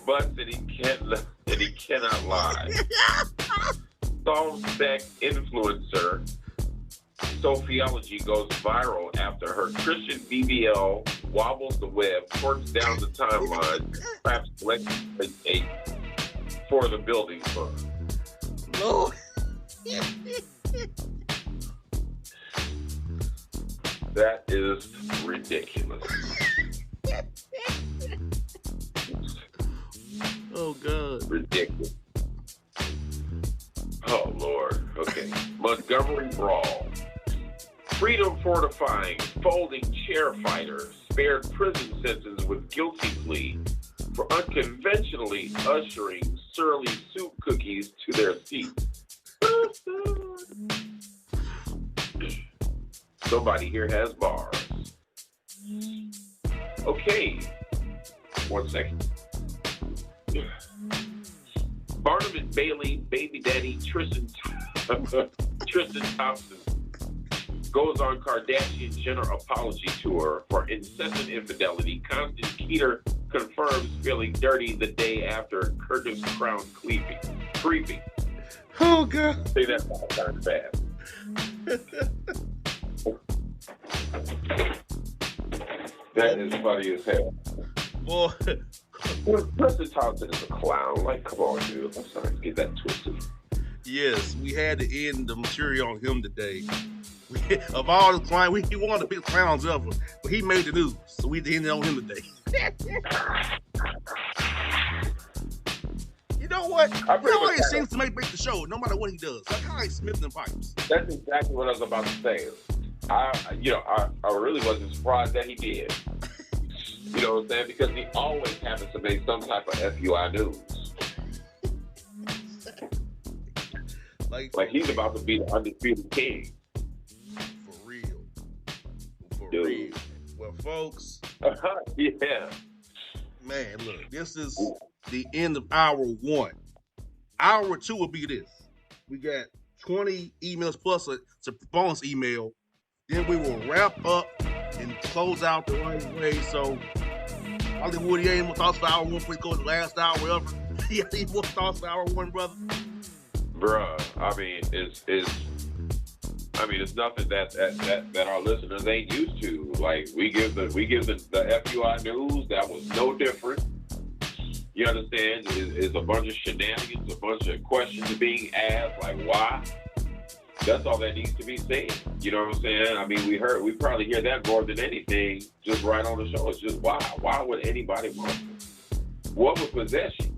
but that he cannot lie. Song stack influencer Sophiology goes viral after her Christian BBL wobbles the web, twerks down the timeline, perhaps collecting a for the building fund. Lord. That is ridiculous. Oh, God. Ridiculous. Oh, Lord. Okay. Montgomery Brawl. Freedom fortifying folding chair fighter spared prison sentence with guilty plea for unconventionally ushering surly soup cookies to their seats. Somebody here has bars. Okay. 1 second. Barnum and Bailey, baby daddy Tristan Thompson goes on Kardashian-Jenner apology tour for incessant infidelity. Constance Keeter confirms feeling dirty the day after Curtis Crown creepy. Oh, God. Say that 5 times fast. That is funny as hell. Boy, Preston Thompson is a clown. Like, come on, dude. I'm sorry to get that twisted. yes, we had to end the material on him today. Of all the clowns, he one of the biggest clowns ever, but he made the news, so we ended on him today. You know what? He always seems to make the show, no matter what he does. Like how he's Smith and Pipes. That's exactly what I was about to say. I really wasn't surprised that he did. You know what I'm saying? Because he always happens to make some type of FUI news. Like he's about to be the undisputed king. For real. For Dude. real. Well, folks. Yeah. Man, look, this is the end of hour 1. Hour 2 will be this. We got 20 emails plus a bonus email. Then we will wrap up and close out the right way. So, Hollywood, you ain't more thoughts for hour 1 before we go to the last hour ever. You ain't more thoughts for hour 1, brother? Bruh, I mean, it's nothing that our listeners ain't used to. Like we give the FUI news that was no different. You understand? Is a bunch of shenanigans, a bunch of questions being asked, like why? That's all that needs to be said. You know what I'm saying? I mean, we probably hear that more than anything just right on the show. It's just why? Why would anybody want it? What would possess you?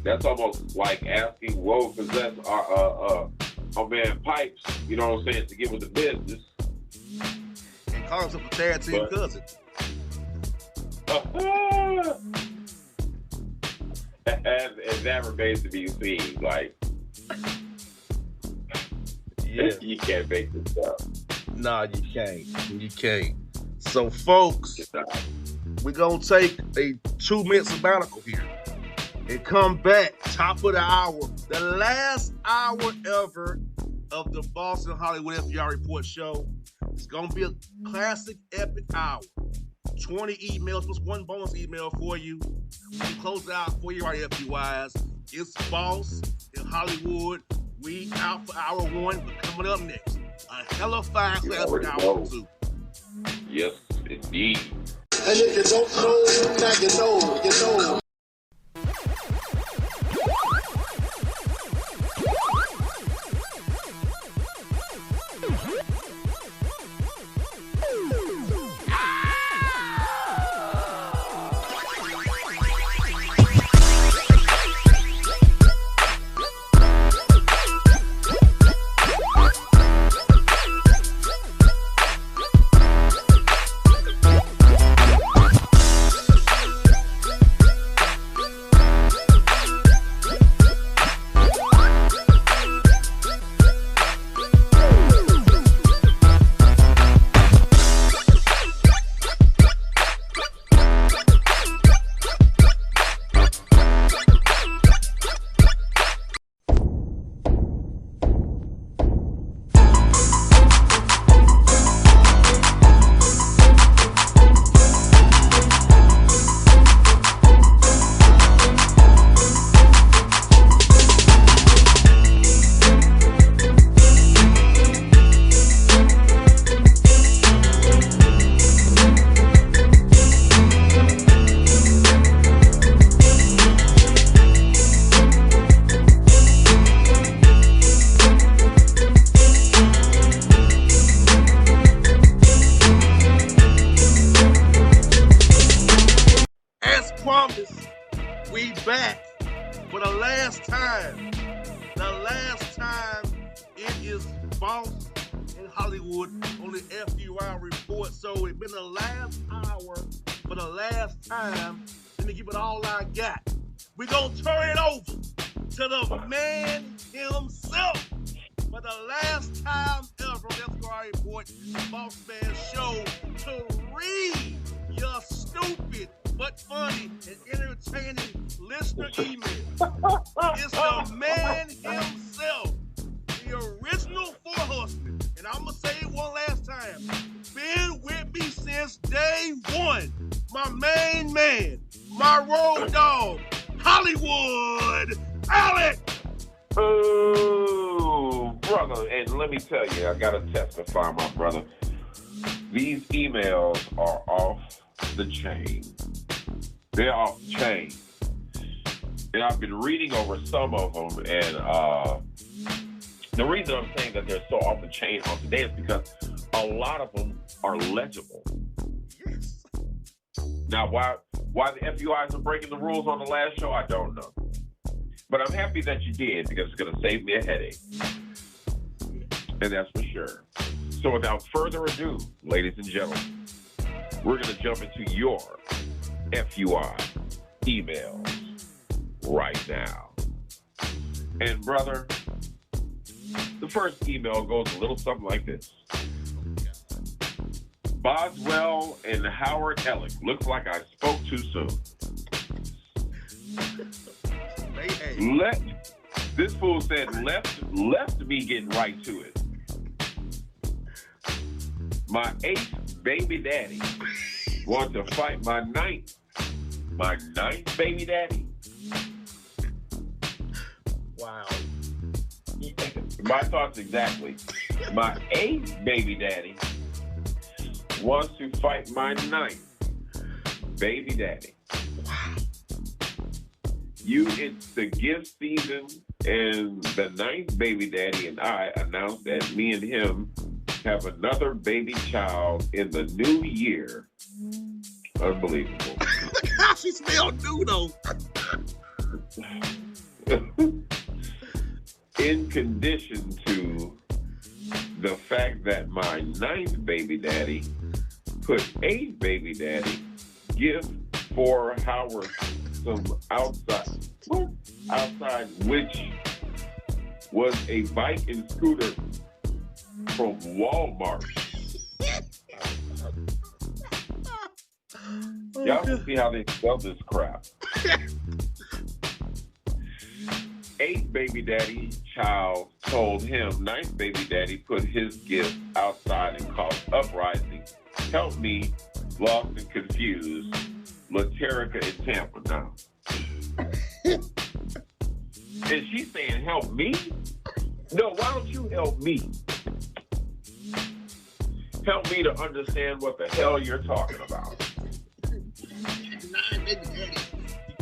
That's almost like asking what would possess our man Pipes, you know what I'm saying, to get with the business. And call himself a tag team cousin. And that remains to be seen. Like, yeah. You can't make this up. Nah, you can't. You can't. So, folks, we're going to take a 2-minute sabbatical here and come back top of the hour, the last hour ever of the Boston Hollywood FUI Report show. It's going to be a classic epic hour. 20 emails plus 1 bonus email for you. We close it out for you right here, FUIs. It's Boss in Hollywood. We out for hour 1. But coming up next, a hella fine classic hour 2. Yes, indeed. And if you don't know, now you know, you know. Bossman show to read your stupid but funny and entertaining listener email. It's the man himself, the original Four Horsemen. And I'm going to say it one last time. Been with me since day one. My main man, my road dog, Hollywood Alex. Oh, brother, and let me tell you, I gotta testify, my brother. These emails are off the chain. They're off the chain. And I've been reading over some of them, and the reason I'm saying that they're so off the chain on today is because a lot of them are legible. Yes. Now, why the FUIs are breaking the rules on the last show, I don't know. But I'm happy that you did, because it's going to save me a headache. And that's for sure. So without further ado, ladies and gentlemen, we're going to jump into your FUI emails right now. And brother, the first email goes a little something like this. Boswell and Howard Ellick. Looks like I spoke too soon. This fool said left me getting right to it. My 8th baby daddy wants to fight my ninth baby daddy. Wow. My thoughts exactly. My 8th baby daddy wants to fight my 9th baby daddy. Wow. It's the gift season, and the 9th baby daddy and I announced that me and him have another baby child in the new year. Unbelievable. Look how she spelled new, though. In condition to the fact that my 9th baby daddy put 8th baby daddy gift for Howard some outside, which was a bike and scooter from Walmart. Y'all can see how they sell this crap. 8th baby daddy child told him 9th baby daddy put his gift outside and caused uprising. Help me, lost and confused, Laterica in Tampa now. Is she saying help me? No, why don't you help me? Help me to understand what the hell you're talking about. 9 baby daddy.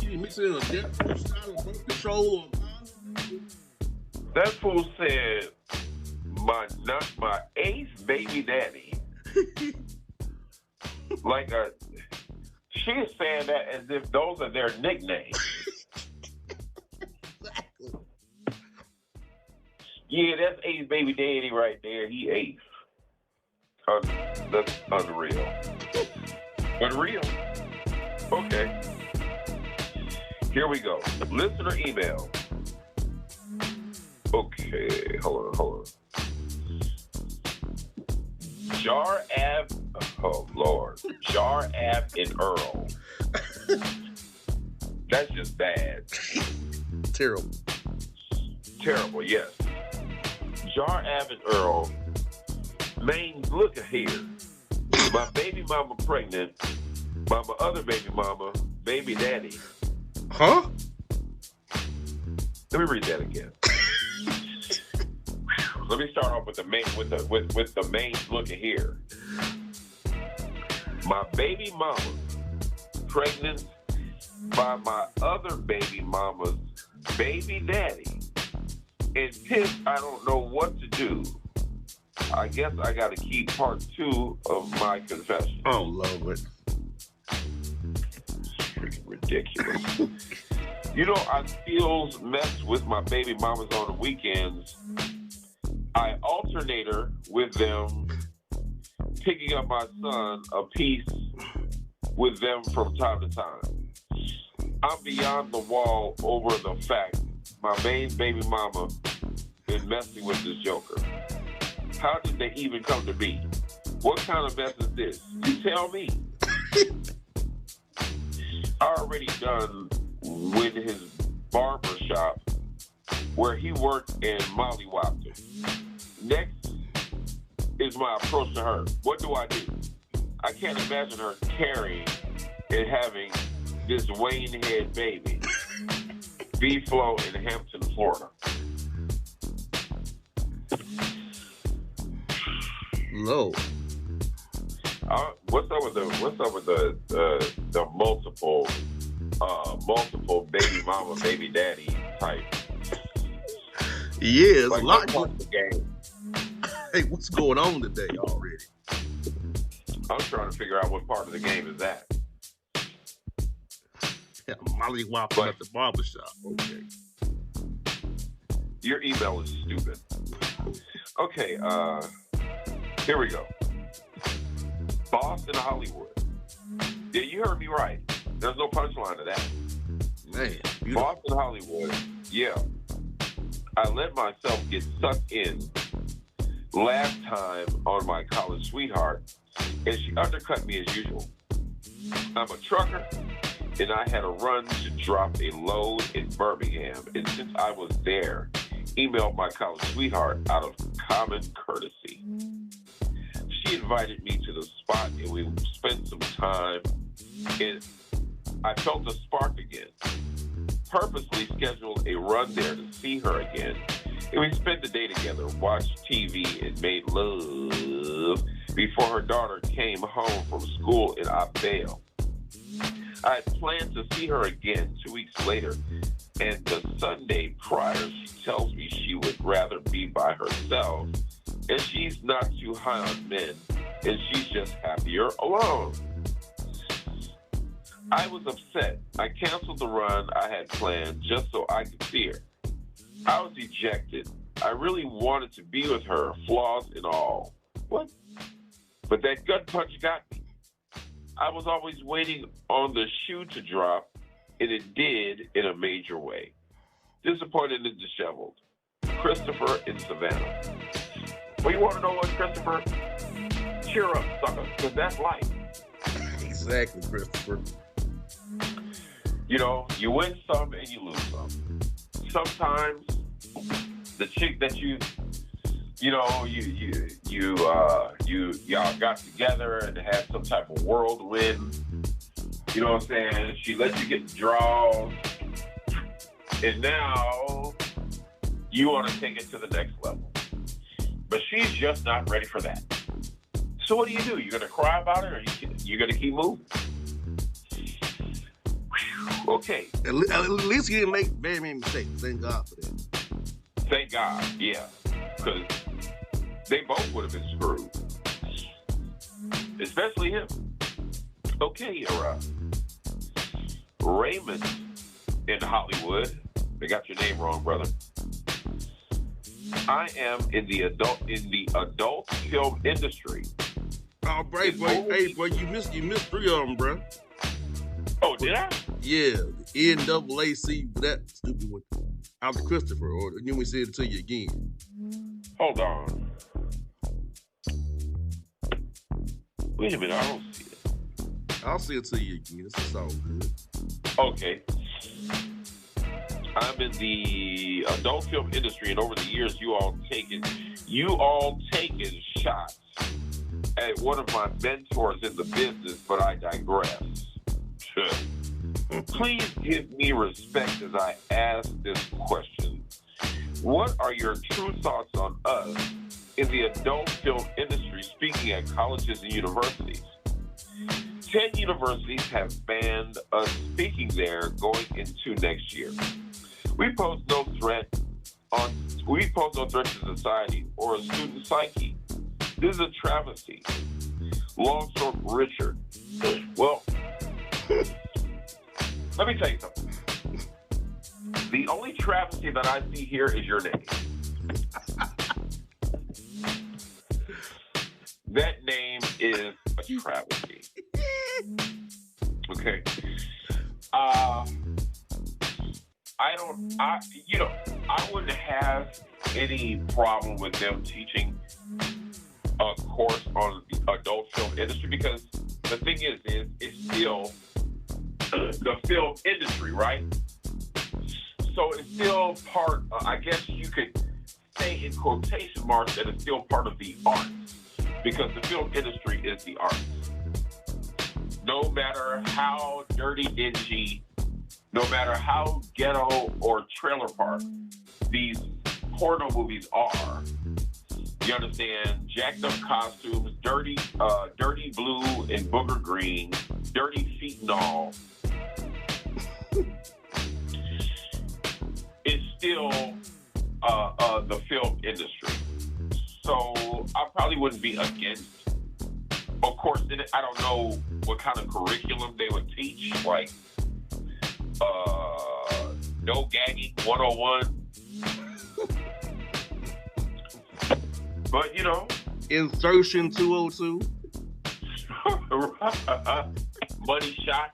You keep mixing in a death style of birth control or that fool said my 8th baby daddy. She's saying that as if those are their nicknames. Exactly. Yeah, that's 8th baby daddy right there. He 8th. That's unreal. Unreal. Okay. Here we go. Listener email. Okay, hold on. Jar Ab and Earl. That's just bad. Terrible, yes. Jar Ab and Earl. Man, look at here. My baby mama pregnant. My other baby mama, baby daddy. Huh? Let me read that again. Let me start off with the main look at here. My baby mama pregnant by my other baby mama's baby daddy. And pissed, I don't know what to do. I guess I gotta keep part 2 of my confession. Oh, Lord. Freaking ridiculous. You know, I still mess with my baby mamas on the weekends. I alternate her with them, picking up my son a piece with them from time to time. I'm beyond the wall over the fact my main baby mama is messing with this joker. How did they even come to be? What kind of mess is this? You tell me. I already done with his barber shop where he worked and mollywopped her. Next is my approach to her. What do I do? I can't imagine her carrying and having this Wayne head baby. B-Flow in Hampton, Florida. No. What's up with the multiple baby mama, baby daddy type? Yeah, it's Like, a lot. what part of the game? Hey, what's going on today already? I'm trying to figure out what part of the game is that. Yeah, Molly Whopping at the barbershop. Okay. Your email is stupid. Okay, here we go. Boston, Hollywood. Yeah, you heard me right. There's no punchline to that. Man, beautiful. Boston, Hollywood. Yeah. I let myself get sucked in last time on my college sweetheart, and she undercut me as usual. I'm a trucker, and I had a run to drop a load in Birmingham, and since I was there, emailed my college sweetheart out of common courtesy. She invited me to the spot, and we spent some time, and I felt a spark again. Purposely scheduled a run there to see her again, and we spent the day together, watched TV, and made love before her daughter came home from school in Abel. I had planned to see her again 2 weeks later, and the Sunday prior, she tells me she would rather be by herself, and she's not too high on men, and she's just happier alone. I was upset. I canceled the run I had planned just so I could see her. I was ejected. I really wanted to be with her, flaws and all. What? But that gut punch got me. I was always waiting on the shoe to drop, and it did in a major way. Disappointed and disheveled. Christopher in Savannah. Well, you want to know what, Christopher? Cheer up, sucker, because that's life. Exactly, Christopher. You know, you win some and you lose some. Sometimes the chick that y'all got together and had some type of whirlwind, you know what I'm saying? She let you get the draws, and now you want to take it to the next level. But she's just not ready for that. So what do? You're going to cry about it, or you're going to keep moving? Okay. At least he didn't make very many mistakes. Thank God for that. Thank God, yeah. Because they both would have been screwed. Especially him. Okay, Raymond in Hollywood. They got your name wrong, brother. I am in the adult film industry. Oh, bro, hey, bro, you missed 3 of them, bro. Oh, did I? Yeah, the NAAC, that stupid one. After Christopher, or then we said it to you again. Hold on. Wait a minute, I don't see it. I'll say it to you again. This is all good. Okay. I'm in the adult film industry, and over the years, you all taken shots at one of my mentors in the business, but I digress. Please give me respect as I ask this question. What are your true thoughts on us in the adult film industry, speaking at colleges and universities? 10 universities have banned us speaking there going into next year. We pose no threat to society or a student psyche. This is a travesty. Longsword Richard. Well, let me tell you something. The only travesty that I see here is your name. That name is a travesty. Okay. I wouldn't have any problem with them teaching a course on the adult film industry, because the thing is it's still the film industry, right? So it's still part, I guess you could say in quotation marks that it's still part of the arts, because the film industry is the arts. No matter how dirty, dingy, no matter how ghetto or trailer park these porno movies are, You understand? Jacked up costumes, dirty blue and booger green, dirty feet and all. It's still the film industry. So I probably wouldn't be against. Of course, I don't know what kind of curriculum they would teach, like no gagging 101. But, you know. Insertion 202. Money shot.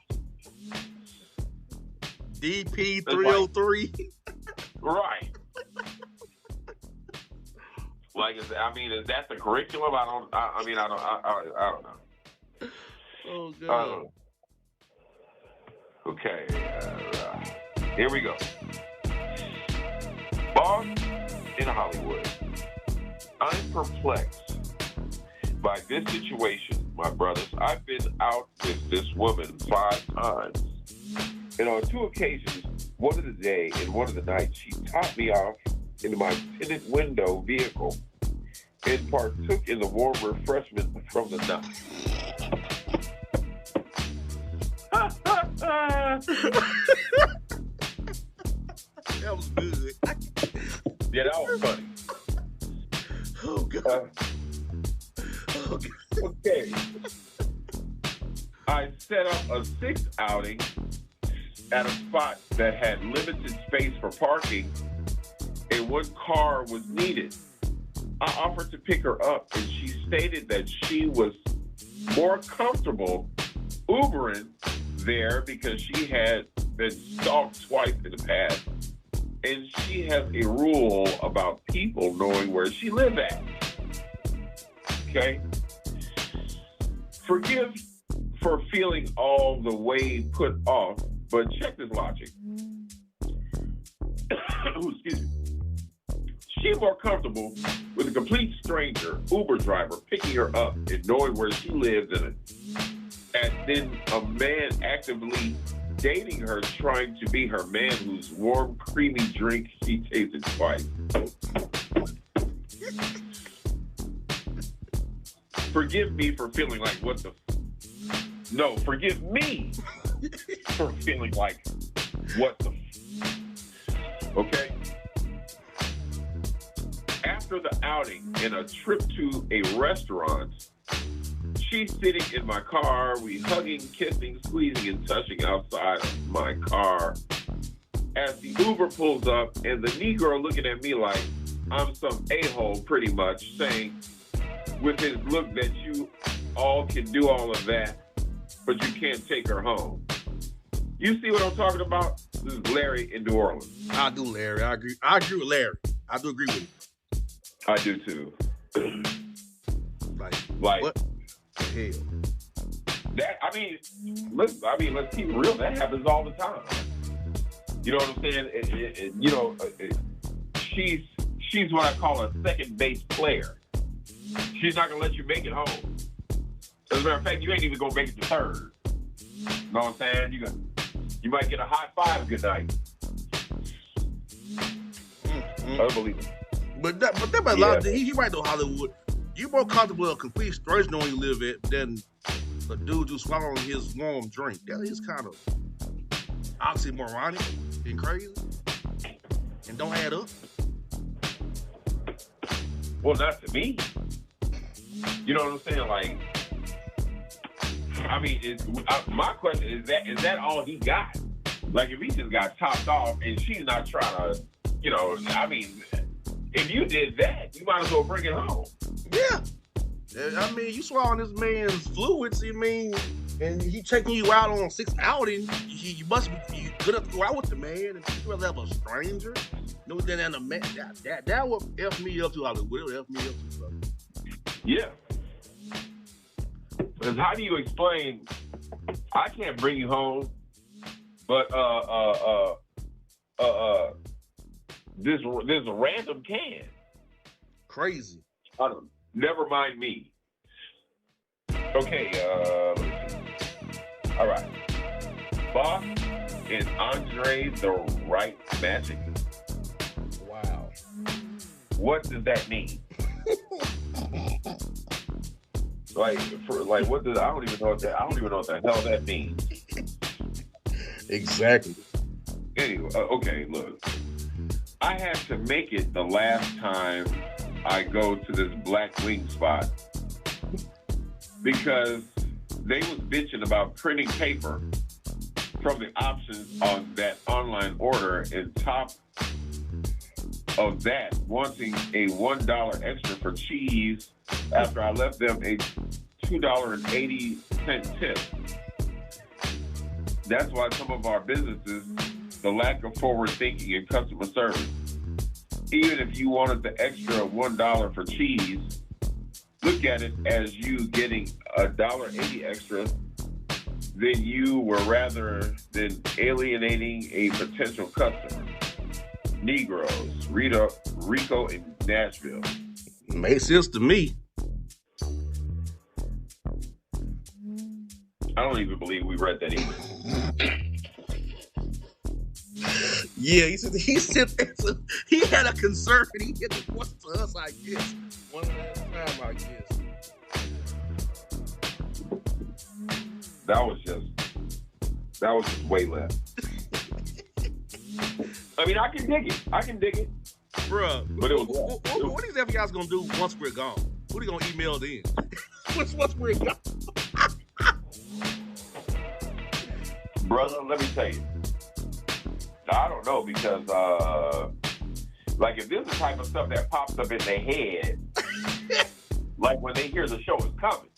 DP 303. Right. Like, is that the curriculum? I don't know. Oh, God. Okay. Here we go. Boss in Hollywood. I'm perplexed by this situation, my brothers. I've been out with this woman 5 times. And on 2 occasions, one of the day and one of the nights, she topped me off into my tinted window vehicle and partook in the warm refreshment from the night. That was good. Yeah, that was funny. Oh, God. Okay. I set up a 6th outing at a spot that had limited space for parking and 1 car was needed. I offered to pick her up, and she stated that she was more comfortable Ubering there because she had been stalked twice in the past. And she has a rule about people knowing where she lives at. Okay? Forgive for feeling all the way put off, but check this logic. Excuse me. She's more comfortable with a complete stranger, Uber driver, picking her up and knowing where she lives and then a man actively dating her, trying to be her man whose warm, creamy drink she tasted twice. Forgive me for feeling like No, forgive me for feeling like what the Okay? After the outing and a trip to a restaurant, she's sitting in my car, we hugging, kissing, squeezing, and touching outside of my car. As the Uber pulls up, and the Negro looking at me like I'm some a-hole, pretty much, saying, with his look that you all can do all of that, but you can't take her home. You see what I'm talking about? This is Larry in New Orleans. I do, Larry. I agree with Larry. I do agree with you. I do too. Like what the hell? Let's keep it real. That happens all the time. You know what I'm saying? She's what I call a second base player. She's not gonna let you make it home. As a matter of fact, you ain't even gonna make it to third. You know what I'm saying? You might get a high five good night. Unbelievable. But that a lot. He right though, Hollywood. You more comfortable with a complete stranger knowing you live it than a dude just swallowing his warm drink. That is kind of oxymoronic and crazy, and don't add up. Well, not to me. You know what I'm saying? Like, my question is that all he got? Like, if he just got topped off and she's not trying to, if you did that, you might as well bring it home. Yeah. You swallowing this man's fluids, and he taking you out on 6 outing, you must be good enough to go out with the man, and you rather have a stranger. No, than a man. That would F me up to Hollywood. It would F me up to brother. Yeah. Because how do you explain, I can't bring you home, but this random can. Crazy. Never mind me. Okay, let me see. All right. Boss and Andre the Right Magic. Wow. What does that mean? What does I don't even know what the hell that means. Exactly. Anyway, okay, look. I had to make it the last time I go to this black wing spot because they was bitching about printing paper from the options on that online order, and top of that, wanting a $1 extra for cheese after I left them a $2.80 tip. That's why some of our businesses, the lack of forward thinking and customer service. Even if you wanted the extra $1 for cheese, look at it as you getting $1.80 extra than you were rather than alienating a potential customer. Negroes, Rico, and Nashville. Makes sense to me. I don't even believe we read that email. Yeah, he said he had a concern. He had a question to us, I guess. One last time, I guess. That was just way less. I mean, I can dig it. Bruh, but it was, what these other guys gonna do once we're gone? What are you gonna email then? once we're gone? Brother, let me tell you. I don't know, because if this is the type of stuff that pops up in their head, like when they hear the show is coming,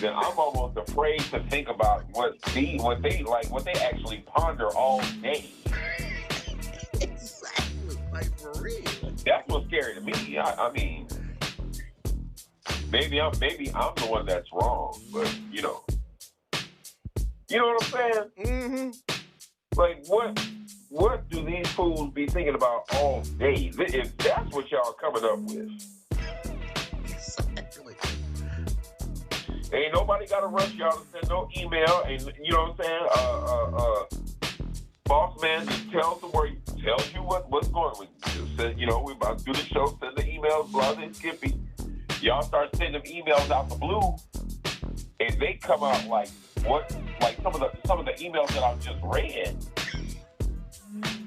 then I'm almost afraid to think about what they actually ponder all day. Exactly, like for real. That's what's scary to me. I mean, maybe I'm the one that's wrong, but you know what I'm saying? Mm-hmm. Like, what do these fools be thinking about all day? If that's what y'all coming up with. Exactly. Ain't nobody got to rush y'all to send no email, and you know what I'm saying? Bossman just tells you what's going on. Just said, we about to do the show, send the emails, blah, and Skippy. Y'all start sending emails out the blue, and they come out like some of the emails that I've just read.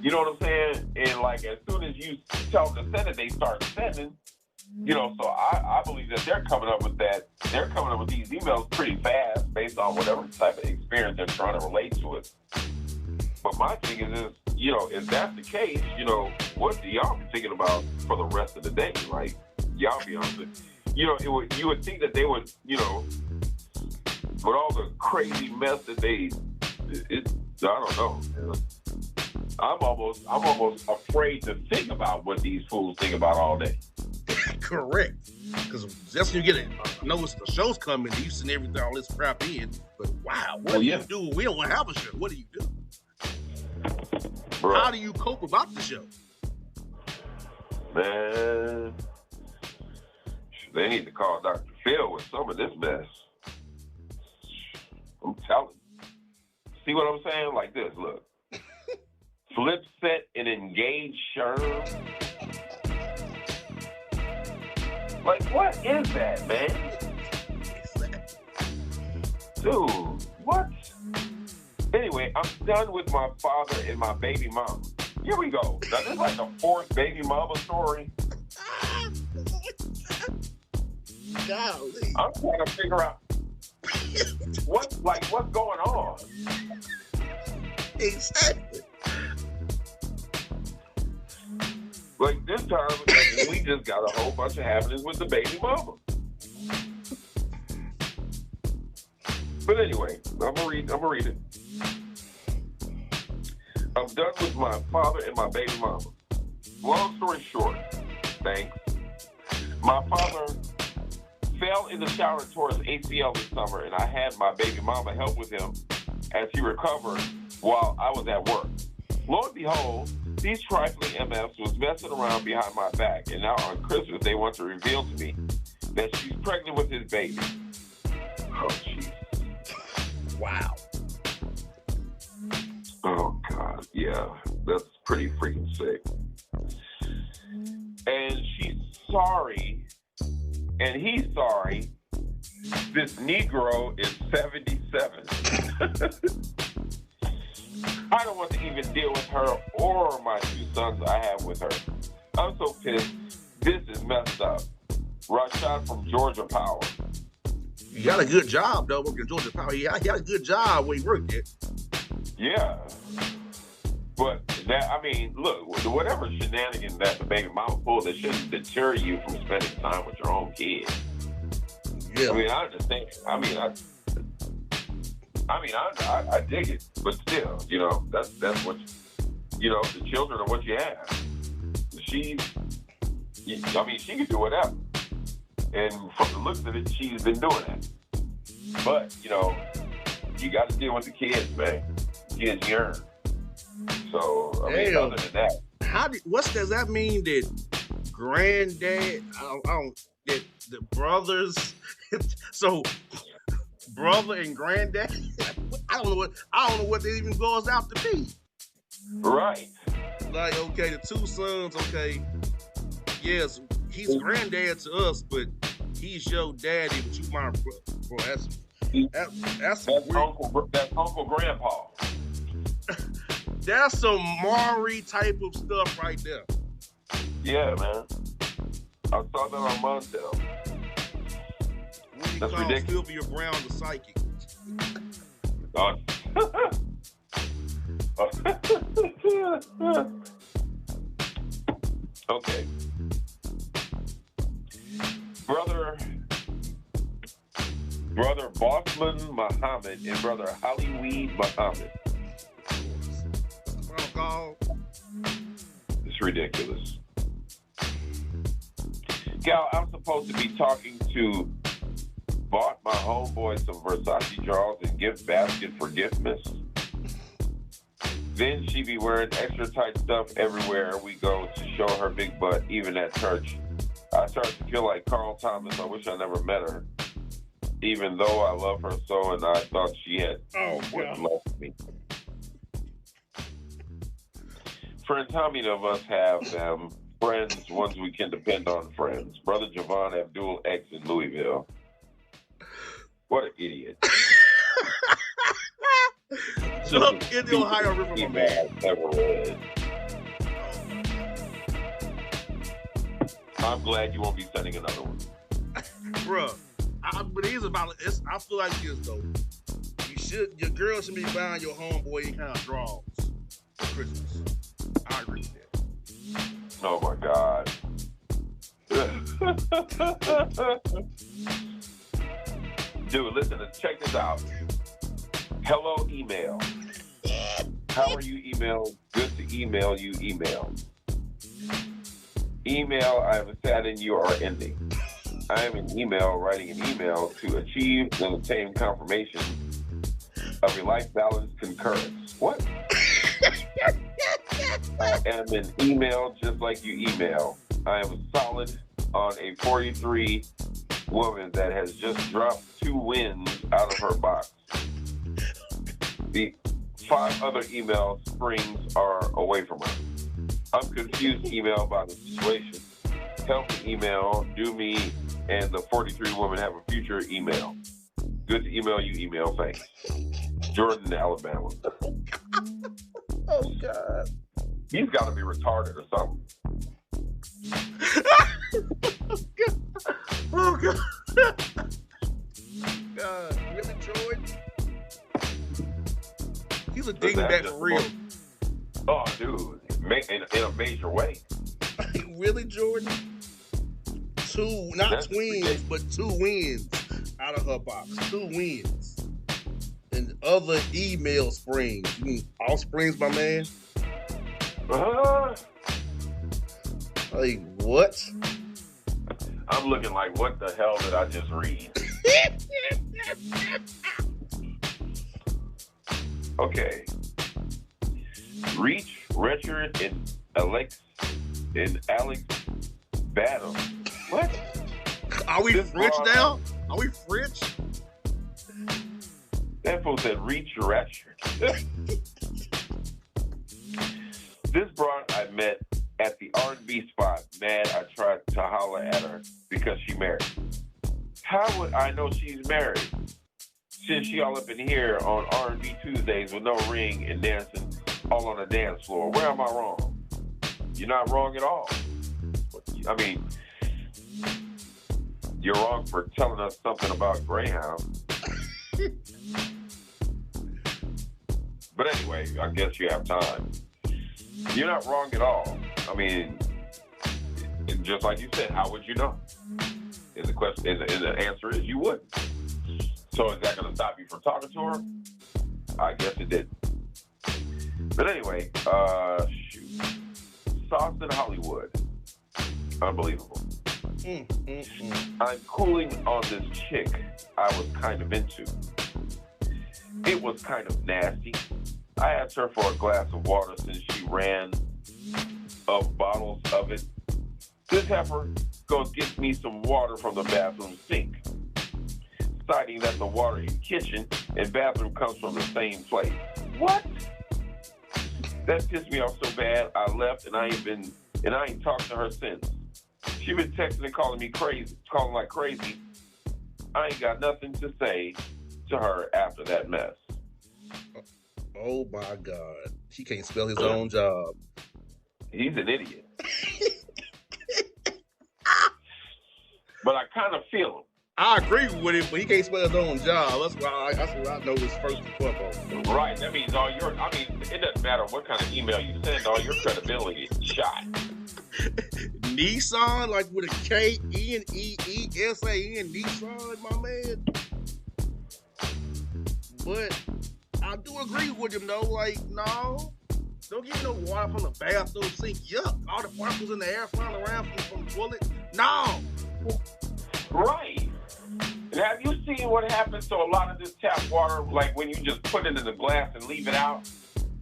You know what I'm saying? And like as soon as you tell them to send it, they start sending. So I believe that they're coming up with that. They're coming up with these emails pretty fast based on whatever type of experience they're trying to relate to it. But my thing is, if that's the case, what do y'all be thinking about for the rest of the day? Like, y'all be honest. You would think that they would, with all the crazy mess that I don't know. I'm almost afraid to think about what these fools think about all day. Correct. Because just when you get notice the show's coming, you send everything, all this crap in. But wow, what do you do? We don't want to have a show. What do you do? Bro. How do you cope without the show? Man, they need to call Dr. Phil with some of this mess. I'm telling you. See what I'm saying? Like this, look. Flip set and engage Sherm. Like, what is that, man? Dude, what? Anyway, I'm done with my father and my baby mama. Here we go. Now, this is like the fourth baby mama story. Golly. I'm trying to figure out what's going on. Exactly. Like this time, we just got a whole bunch of happenings with the baby mama. But anyway, I'm gonna read it. I'm done with my father and my baby mama. Long story short, thanks. My father fell in the shower and tore his ACL this summer, and I had my baby mama help with him as he recovered while I was at work. Lo and behold, these trifling MFs was messing around behind my back, and now on Christmas they want to reveal to me that she's pregnant with his baby. Oh, jeez. Wow. Oh, God. Yeah, that's pretty freaking sick. And sorry, and he's sorry. This Negro is 77. I don't want to even deal with her or my 2 sons I have with her. I'm so pissed. This is messed up. Rashad from Georgia Power. You got a good job, though, working Georgia Power. He got a good job where he worked at. Yeah. But that, I mean, look, whatever shenanigans that the baby mama pulled, that shouldn't deter you from spending time with your own kids. Yeah. I mean, I understand. I dig it, but still, you know, that's what, you know, the children are what you have. She can do whatever, and from the looks of it, she's been doing that. But you know, you got to deal with the kids, man. Kids yearn. So I mean, other than that, what does that mean that granddad? That the brothers. So brother and granddad. I don't know what that even goes out to be. Right. Like, okay, the 2 sons. Okay, yes, he's granddad to us, but he's your daddy, but you my bro. That's Uncle Grandpa. That's some Maury type of stuff right there. Yeah, man. I saw that on Montel. That's ridiculous. Sylvia Brown, the psychic. Okay. Brother Bossman Muhammad and brother Hollyweed Muhammad. It's ridiculous. Gal, I'm supposed to be talking to bought my homeboy some Versace drawers and gift basket for gift miss. Then she be wearing extra tight stuff everywhere we go to show her big butt, even at church. I start to feel like Carl Thomas. I wish I never met her, even though I love her so, and I thought she had what left me. Friends, how many of us have them? Friends, ones we can depend on friends. Brother Javon Abdul X in Louisville. What an idiot. Look in the Ohio River, man. Ever read. I'm glad you won't be sending another one. Bruh, but it is about it. I feel like this, though. Your girl should be buying your homeboy any kind of drawers for Christmas. I agree with that. Oh my God. Dude, listen, check this out. Hello, email. How are you, email? Good to email you, email. Email, I have a sad in you are ending. I am an email writing an email to achieve and obtain confirmation of your life balance concurrence. What? I am an email just like you email. I am solid on a 43 woman that has just dropped 2 wins out of her box. The 5 other email springs are away from her. I'm confused email about the situation. Help me email, do me, and the 43 woman have a future email. Good to email you, email, thanks. Jordan, Alabama. Oh, God. He's got to be retarded or something. Oh, God. God. Really, Jordan? He's a dingbat for real. Oh, dude. In a major way. Really, Jordan? 2, not that's twins, ridiculous. But 2 wins out of her box. 2 wins. And other email springs. You mean all springs, my man? Like, what? I'm looking like, what the hell did I just read? Okay. Reach, Richard, and Alex Battle. What? Are we French now? Are we French? That fool said reach, Richard. This broad I met at the R&B spot. Mad, I tried to holler she married. How would I know she's married since she all up in here on R&B Tuesdays with no ring and dancing all on the dance floor? Where am I wrong? You're not wrong at all. I mean, you're wrong for telling us something about Greyhound. But anyway, I guess you have time. You're not wrong at all. I mean, just like you said, how would you know? And the question, and the answer is you wouldn't. So is that going to stop you from talking to her? I guess it did. But anyway, shoot. Sauce in Hollywood. Unbelievable. I'm cooling on this chick I was kind of into. It was kind of nasty. I asked her for a glass of water since she ran up bottles of it. This heifer goes get me some water from the bathroom sink, citing that the water in kitchen and bathroom comes from the same place. What? That pissed me off so bad I left and I ain't talked to her since. She been texting and calling like crazy. I ain't got nothing to say to her after that mess. Oh my God. He can't spell his own job. He's an idiot. But I kind of feel him. I agree with him, but he can't spell his own job. That's what I know his first and foremost. Right. That means it doesn't matter what kind of email you send, all your credibility is shot. Nissan, like with a K-N-E-E-S-A-N, Nissan, my man. But I do agree with him, though. Like, no, don't give me no water from the bathroom sink. Yuck. All the particles in the air flying around from the toilet. No. Right. And have you seen what happens to a lot of this tap water, like when you just put it in the glass and leave it out?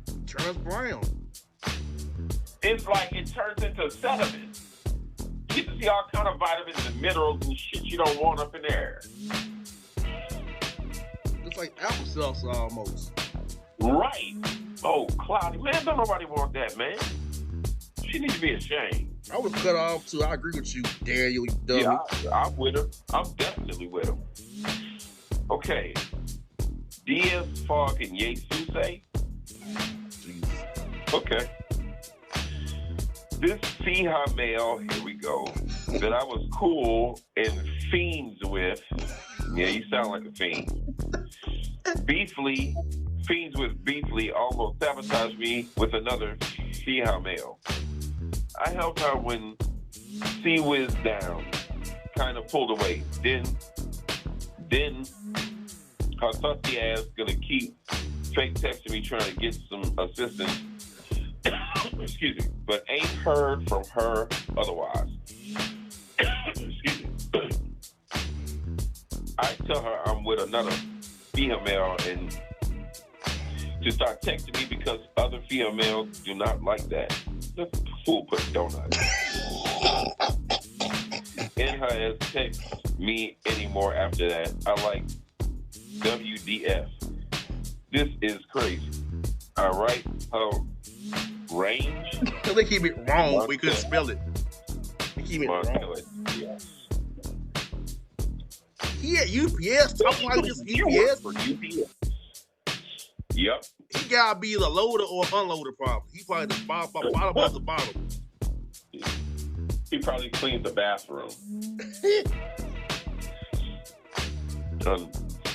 It turns brown. It's like it turns into sediment. You get to see all kind of vitamins and minerals and shit you don't want up in there. It's like applesauce almost. Right. Oh, cloudy. Man, don't nobody want that, man. She needs to be ashamed. I would cut off too. I agree with you, Daniel, you dummy. Yeah, I'm with him. I'm definitely with him. Okay. Diaz, Fogg, and Yates, you say? Okay. This female, here we go, that I was cool and fiends with. Yeah, you sound like a fiend. Fiends with Beefly almost sabotaged me with another female. I helped her when she was down, kind of pulled away. Then her thirsty ass gonna keep fake texting me trying to get some assistance. Excuse me, but ain't heard from her otherwise. Excuse me. I tell her I'm with another female and to start texting me because other females do not like that. The fool put a donut. And her ass text me anymore after that. I like WDF. This is crazy. I write her range. They keep it wrong. We couldn't spell it. They keep it wrong. Yes. He at UPS talking like this UPS. For UPS. Yep. He gotta be the loader or unloader probably. He probably the bottom of the bottom. He probably cleans the bathroom.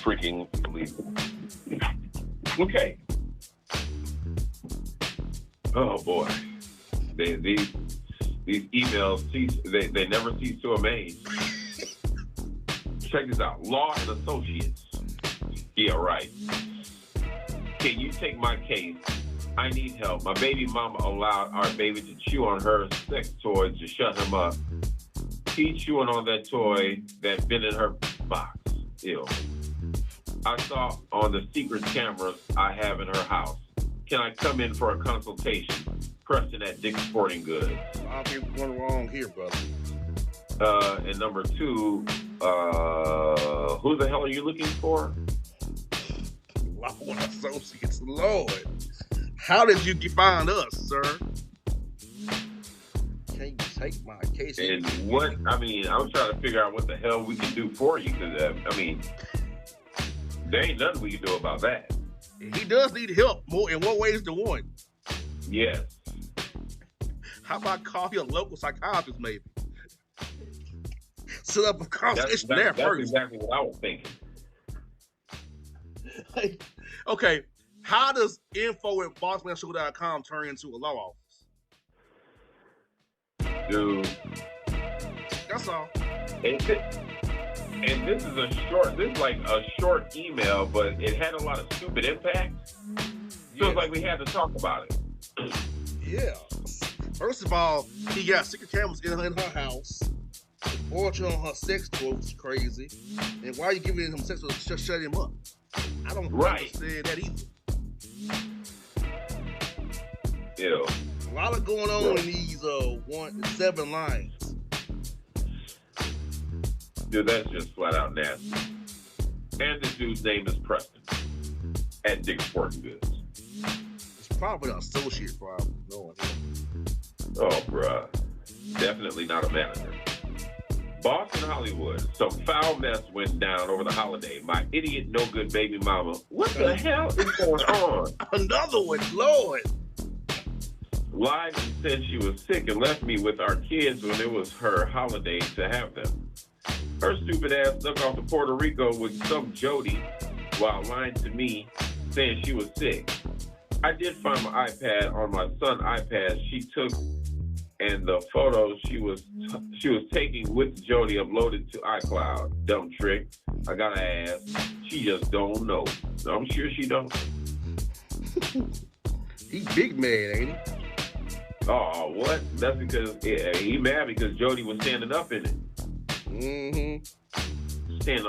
Freaking illegal. Okay. Oh boy. These emails they never cease to amaze. Check this out. Law and Associates. Yeah, right. Can you take my case? I need help. My baby mama allowed our baby to chew on her sex toys to shut him up. He chewing on that toy that been in her box. Ew. I saw on the secret cameras I have in her house. Can I come in for a consultation? Preston at Dick's Sporting Goods. I'll be going wrong here, brother. And number 2, who the hell are you looking for? Law and Associates, Lord. How did you define us, sir? Can you take my case? And what, I mean, I'm trying to figure out what the hell we can do for you, because, I mean, there ain't nothing we can do about that. He does need help more in more ways than one. Yes. How about call your local psychiatrist, maybe? Set up a conversation there first. That's exactly what I was thinking. Okay, how does info at bossmanshow.com turn into a law office? Dude. That's all. And this is like a short email, but it had a lot of stupid impact. So it's like we had to talk about it. Yeah. First of all, he got secret cameras in her house. Orchard on her sex toy, which is crazy. And why are you giving him sex toys? Just shut him up. I don't understand that either. Ew. A lot of going on in these 7 lines. Dude, that's just flat out nasty. And this dude's name is Preston at Dick's Sporting Goods. It's probably an associate problem. No one. Oh, bruh. Definitely not a manager. Boston, Hollywood. Some foul mess went down over the holiday. My idiot, no good baby mama. What the hell is going on? Another one, Lord. Lied and said she was sick and left me with our kids when it was her holiday to have them. Her stupid ass snuck off to Puerto Rico with some Jody while lying to me, saying she was sick. I did find my iPad on my son's iPad she took, and the photos she was taking with Jody uploaded to iCloud. Dumb trick. I gotta ask. She just don't know. I'm sure she don't. He big man, ain't he? Oh, what? That's because he mad because Jody was standing up in it. Mm-hmm. Standing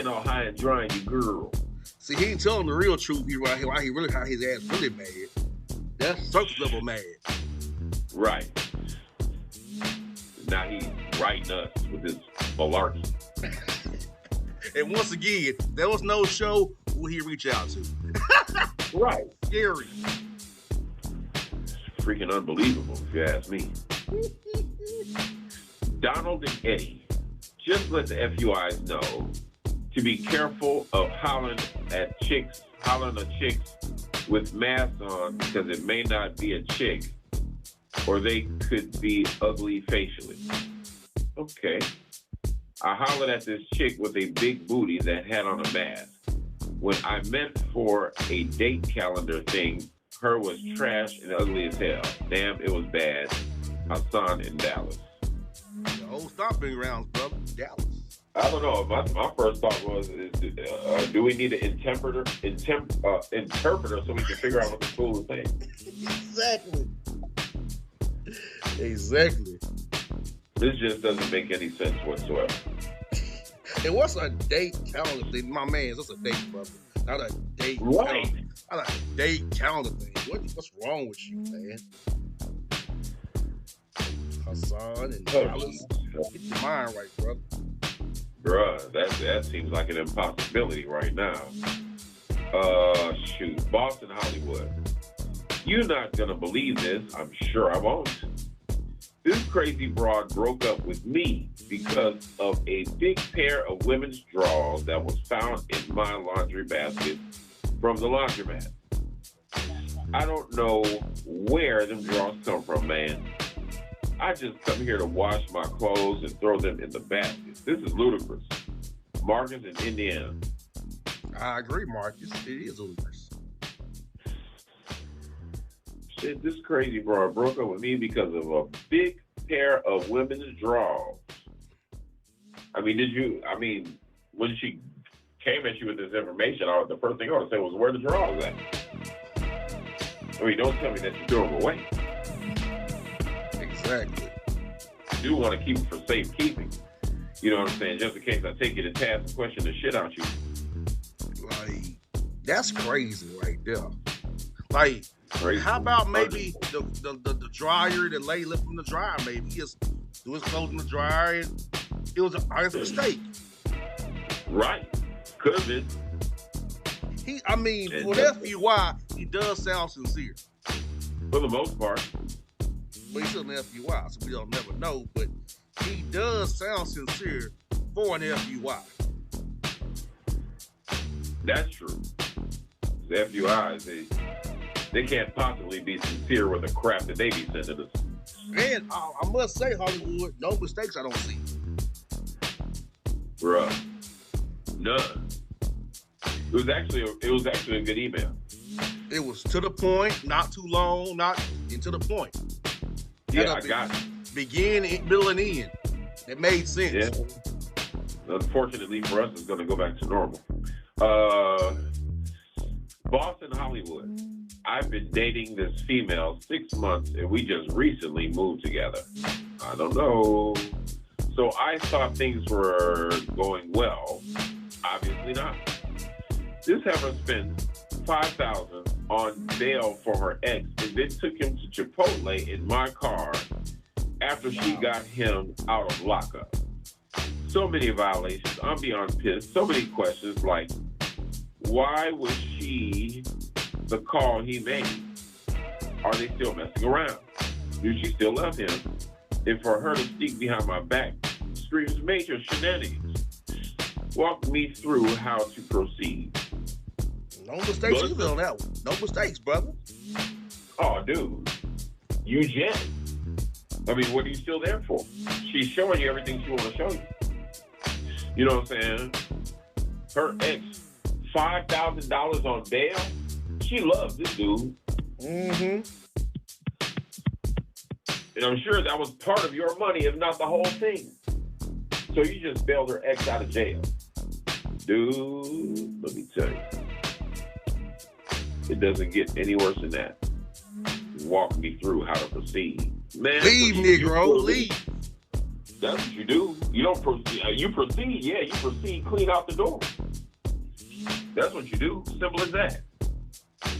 all high and dry, you girl. See, he ain't telling the real truth here why his ass really mad. That's surface level mad. Right. Now he's writing us with this malarkey. And once again, there was no show who he reach out to. Right. Scary. It's freaking unbelievable, if you ask me. Donald and Eddie, just let the FUIs know to be careful of hollering at chicks with masks on, because it may not be a chick, or they could be ugly facially. Okay. I hollered at this chick with a big booty that had on a mask. When I meant for a date calendar thing, her was trash and ugly as hell. Damn, it was bad. Hassan in Dallas. The old stomping grounds, brother. Dallas. I don't know. My first thought was, do we need an interpreter so we can figure out what the fool is saying? Exactly. This just doesn't make any sense whatsoever. And what's a date calendar thing? My man, what's a date, brother? Not a date right. calendar. Not a date calendar thing. What's wrong with you, man? Hassan and Dallas. Get your mind right, brother. Bruh, that seems like an impossibility right now. Shoot. Boston, Hollywood. You're not gonna believe this. I'm sure I won't. This crazy broad broke up with me because of a big pair of women's drawers that was found in my laundry basket from the laundromat. I don't know where them drawers come from, man. I just come here to wash my clothes and throw them in the basket. This is ludicrous. Marcus in Indiana. I agree, Marcus. It is ludicrous. Shit, this crazy broad broke up with me because of a big pair of women's drawers. I mean, when she came at you with this information, the first thing I would say was, where the drawers at? I mean, don't tell me that you threw them away. Exactly. You do want to keep them for safekeeping. You know what I'm saying? Just in case I take you to task and question the shit out you. Like, that's crazy right there. Like, Crazy. How about maybe the dryer, the lady left from the dryer, maybe he just threw his clothes in the dryer and it was an honest mistake. Right. Could have been. For that FUI, he does sound sincere. For the most part. but he's still an FUI, so we don't never know. But he does sound sincere for an FUI. That's true. The FUIs, they can't possibly be sincere with the crap that they be sending us. And I must say, Hollywood, no mistakes I don't see. Bruh, none. It was actually a good email. It was to the point, not too long, not into the point. Yeah, I got it. Begin, middle, and end. It made sense. Yeah. Unfortunately for us, it's going to go back to normal. Boston, Hollywood. I've been dating this female 6 months, and we just recently moved together. I don't know. So I thought things were going well. Obviously not. This heifer spent $5,000 on bail for her ex, and then took him to Chipotle in my car after she got him out of lockup. So many violations. I'm beyond pissed. So many questions like, why was she the call he made? Are they still messing around? Do she still love him? And for her to sneak behind my back screams major shenanigans. Walk me through how to proceed. No mistakes either on that one. No mistakes, brother. Oh, dude. You jet. I mean, what are you still there for? She's showing you everything she wants to show you. You know what I'm saying? Her ex, $5,000 on bail. She loves this dude. Mm-hmm. And I'm sure that was part of your money, if not the whole thing. So you just bailed her ex out of jail. Dude, let me tell you. It doesn't get any worse than that. Walk me through how to proceed. Man, leave, Negro, leave. That's what you do. You don't proceed. You proceed, yeah, you proceed clean out the door. That's what you do. Simple as that.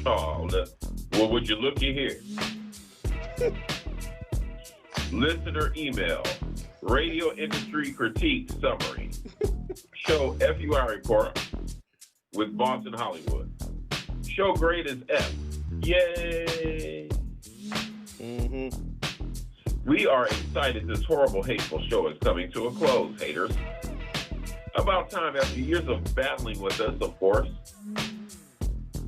Oh, well, would you looky here? Listener email, radio industry critique summary, show FUI report with Boston, Hollywood. Show grade is F. Yay! Mm-hmm. We are excited this horrible, hateful show is coming to a close, haters. About time after years of battling with us, of course,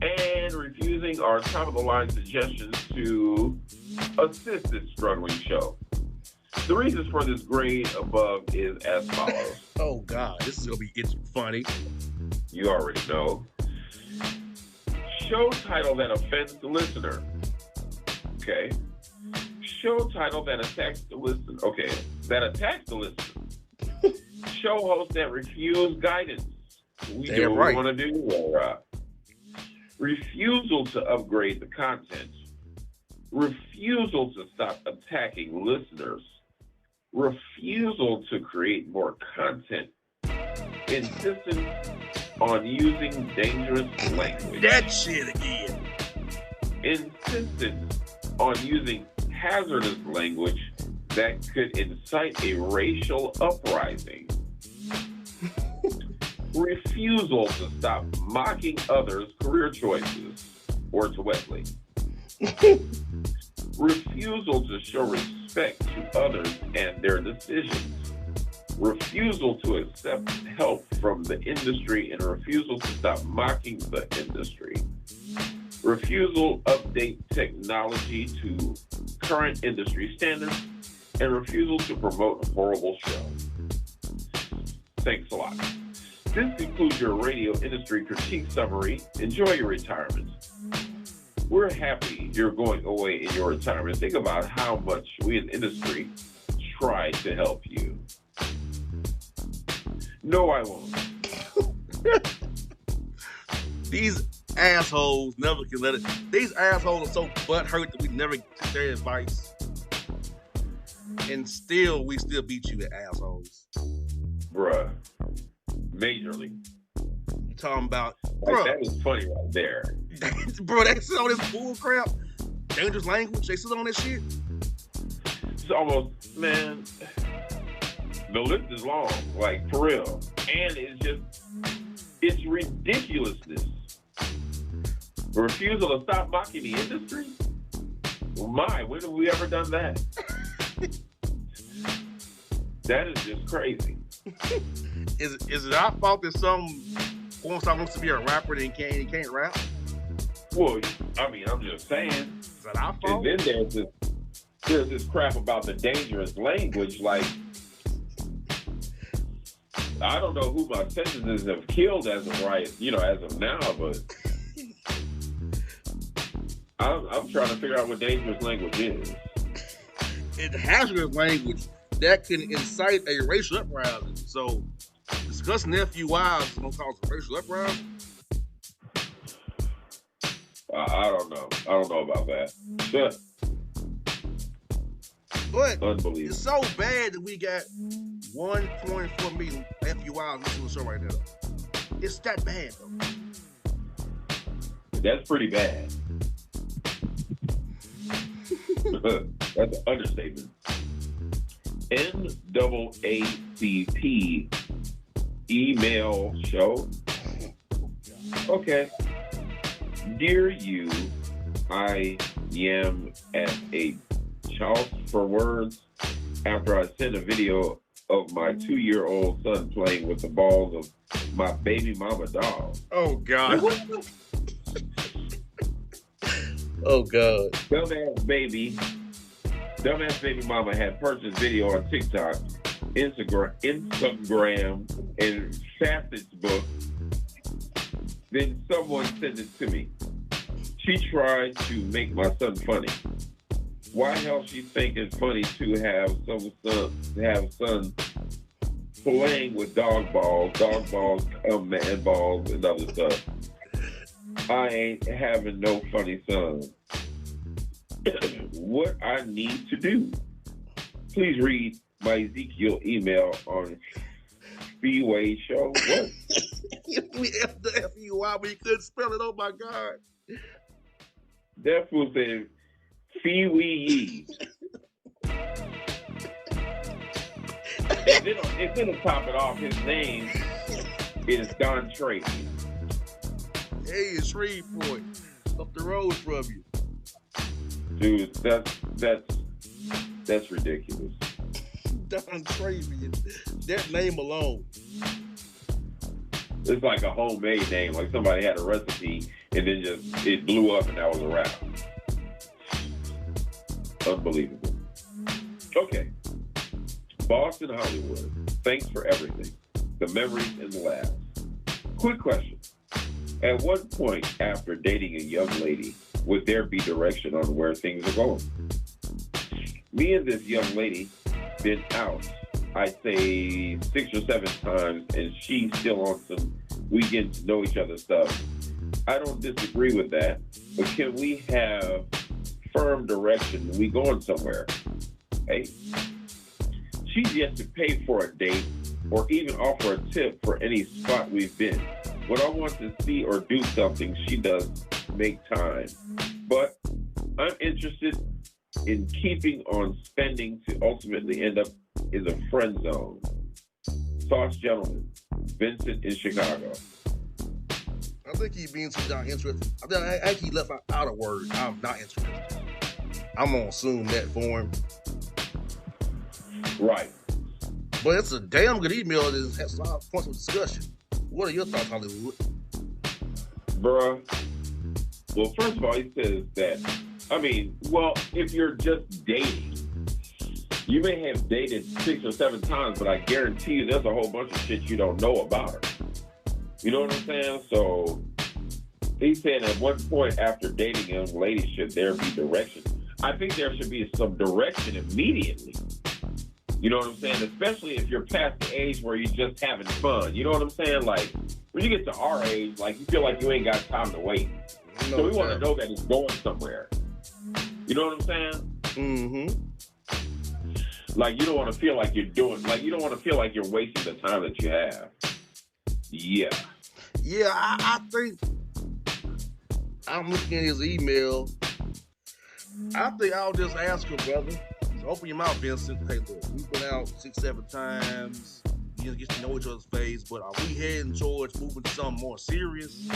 and refusing our top-of-the-line suggestions to assist this struggling show. The reasons for this grade above is as follows. Oh, God, this is going to be funny. You already know. Show title that offends the listener. Okay. Show title that attacks the listener. Okay. That attacks the listener. Show host that refuse guidance. We do what we want to do. Refusal to upgrade the content. Refusal to stop attacking listeners. Refusal to create more content. Insistence on using dangerous language. That shit again. Insistence on using hazardous language that could incite a racial uprising. Refusal to stop mocking others' career choices. Or to Wesley. Refusal to show respect to others and their decisions. Refusal to accept help from the industry and refusal to stop mocking the industry. Refusal update technology to current industry standards and refusal to promote a horrible show. Thanks a lot. This concludes your radio industry critique summary. Enjoy your retirement. We're happy you're going away in your retirement. Think about how much we in the industry tried to help you. No, I won't. These assholes never can let it. These assholes are so butthurt that we never took their advice. And we still beat you, assholes. Bruh. Majorly. You talking about, like, that is funny right there. Bro, they sit on this bull crap. Dangerous language. They sit on this shit. It's almost, man, the list is long, like, for real. And it's ridiculousness. Refusal to stop mocking the industry? My, when have we ever done that? That is just crazy. Is it our fault that some porn star wants to be a rapper and he can't rap? Well, I mean, I'm just saying. Is that our fault? And then there's this crap about the dangerous language. Like, I don't know who my sentences have killed as of as of now, but I'm trying to figure out what dangerous language is. It's hazardous language that can incite a racial uprising. So, discussing FUI is going to cause a racial uprising? I don't know. I don't know about that. But unbelievable. It's so bad that we got 1.4 million FUIs listening to the show right now. It's that bad, though. That's pretty bad. That's an understatement. NAACP email show. Okay. Dear you, I am at a house for words after I sent a video of my 2-year-old son playing with the balls of my baby mama doll. Oh, God. Oh, God. Dumbass baby mama had purchased video on TikTok, Instagram, and Facet's book. Then someone sent it to me. She tried to make my son funny. Why hell she think it's funny to have son playing with dog balls, man balls, and other stuff. I ain't having no funny son. What I need to do? Please read my Ezekiel email on FUI show. What? We have the FUI, but you couldn't spell it. Oh my God. That fool said FUI. And then to top it off, his name is Don Tracy. Hey, it's Shreveport, up the road from you. Dude, that's ridiculous. Don Tracy, that name alone. It's like a homemade name, like somebody had a recipe and then just it blew up and that was a wrap. Unbelievable. Okay. Boston, Hollywood. Thanks for everything. The memories and the laughs. Quick question. At what point after dating a young lady would there be direction on where things are going? Me and this young lady been out, I'd say 6 or 7 times, and she's still on some we get to know each other stuff. I don't disagree with that, but can we have firm direction when we going somewhere? Hey, she's yet to pay for a date or even offer a tip for any spot we've been. When I want to see or do something, she does make time. But I'm interested in keeping on spending to ultimately end up in the friend zone. Sauce Gentleman, Vincent in Chicago. I think he's being too not interested. I think he left out a word. I'm not interested. I'm going to assume that for him. Right. But it's a damn good email that has a lot of points of discussion. What are your thoughts, Hollywood? Bruh. Well, first of all, he says that, if you're just dating, you may have dated 6 or 7 times, but I guarantee you there's a whole bunch of shit you don't know about her. You know what I'm saying? So he's saying at one point after dating a young lady, should there be direction? I think there should be some direction immediately. You know what I'm saying? Especially if you're past the age where you're just having fun. You know what I'm saying? Like, when you get to our age, like, you feel like you ain't got time to wait. So we want to know that it's going somewhere. You know what I'm saying? Mm-hmm. Like, you don't want to feel like you don't want to feel like you're wasting the time that you have. Yeah. Yeah, I think I'm looking at his email. I think I'll just ask her, brother. So open your mouth, Vincent. Hey, look, we've been out 6, 7 times. You get to know each other's face, but are we heading towards moving to something more serious?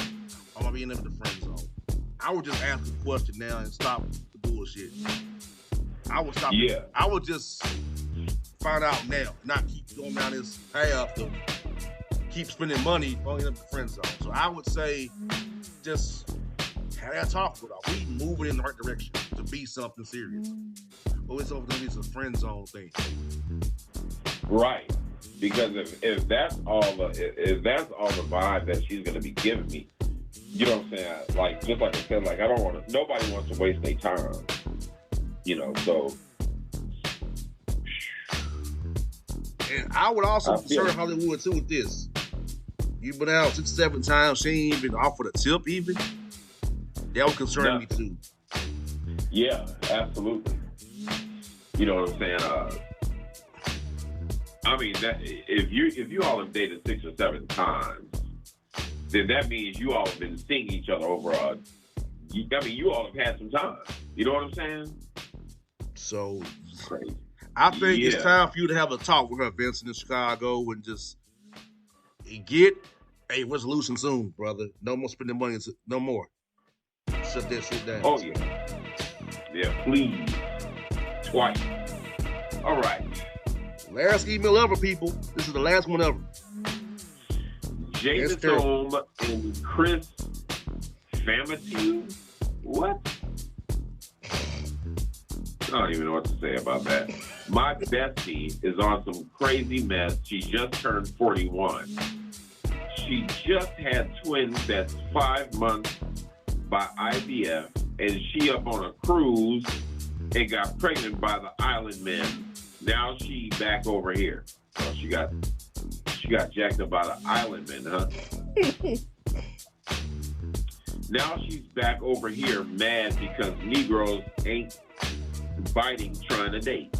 I'm gonna be in the friend zone. I would just ask the question now and stop the bullshit. I would stop. Yeah. I would just find out now, not keep going down this path of keep spending money on the friend zone. So I would say just have that talk with us. We moving in the right direction to be something serious. But it's over to be a friend zone thing. Right. Because if that's all the vibe that she's gonna be giving me, you know what I'm saying? Like just like I said, like nobody wants to waste their time. You know, so and I would also concern Hollywood too with this. You've been out 6, 7 times, she ain't even offered a tip even. That would concern me too. Yeah, absolutely. You know what I'm saying? I mean, that if you all have dated 6 or 7 times, then that means you all have been seeing each other over you all have had some time. You know what I'm saying? So crazy. I think it's time for you to have a talk with her, Vincent, in Chicago, and just get a resolution soon, brother. No more spending money. No more. Shut that shit down. Oh, yeah. Yeah, please. Twice. All right. Last email ever, people. This is the last one ever. James Home and Chris Famitu? What? I don't even know what to say about that. My bestie is on some crazy mess. She just turned 41. She just had twins that's 5 months by IVF, and she up on a cruise and got pregnant by the island men. Now she back over here. So she got jacked up by the island men, huh? Now she's back over here mad because Negroes ain't biting trying to date.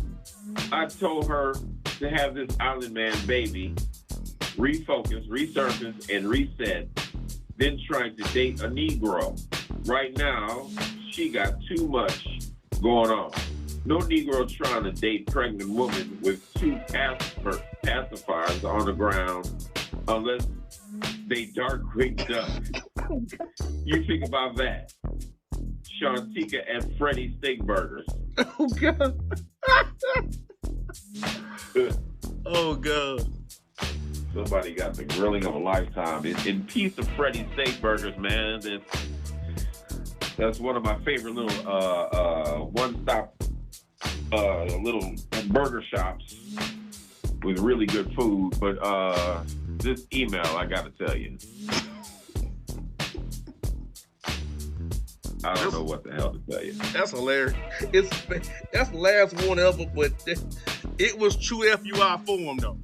I told her to have this island man baby, refocus, resurface, and reset, then trying to date a Negro. Right now, she got too much going on. No Negro trying to date pregnant woman with 2 pacifiers on the ground unless they dark wigged up. You think about that. Shantika and Freddy Steak Burgers. Oh, God. Oh, God. Somebody got the grilling of a lifetime. In peace of Freddy Steak Burgers, man. That's one of my favorite little one-stop little burger shops with really good food. But this email, I got to tell you. I don't know what the hell to tell you. That's hilarious. That's the last one ever, but it was true FUI form, though.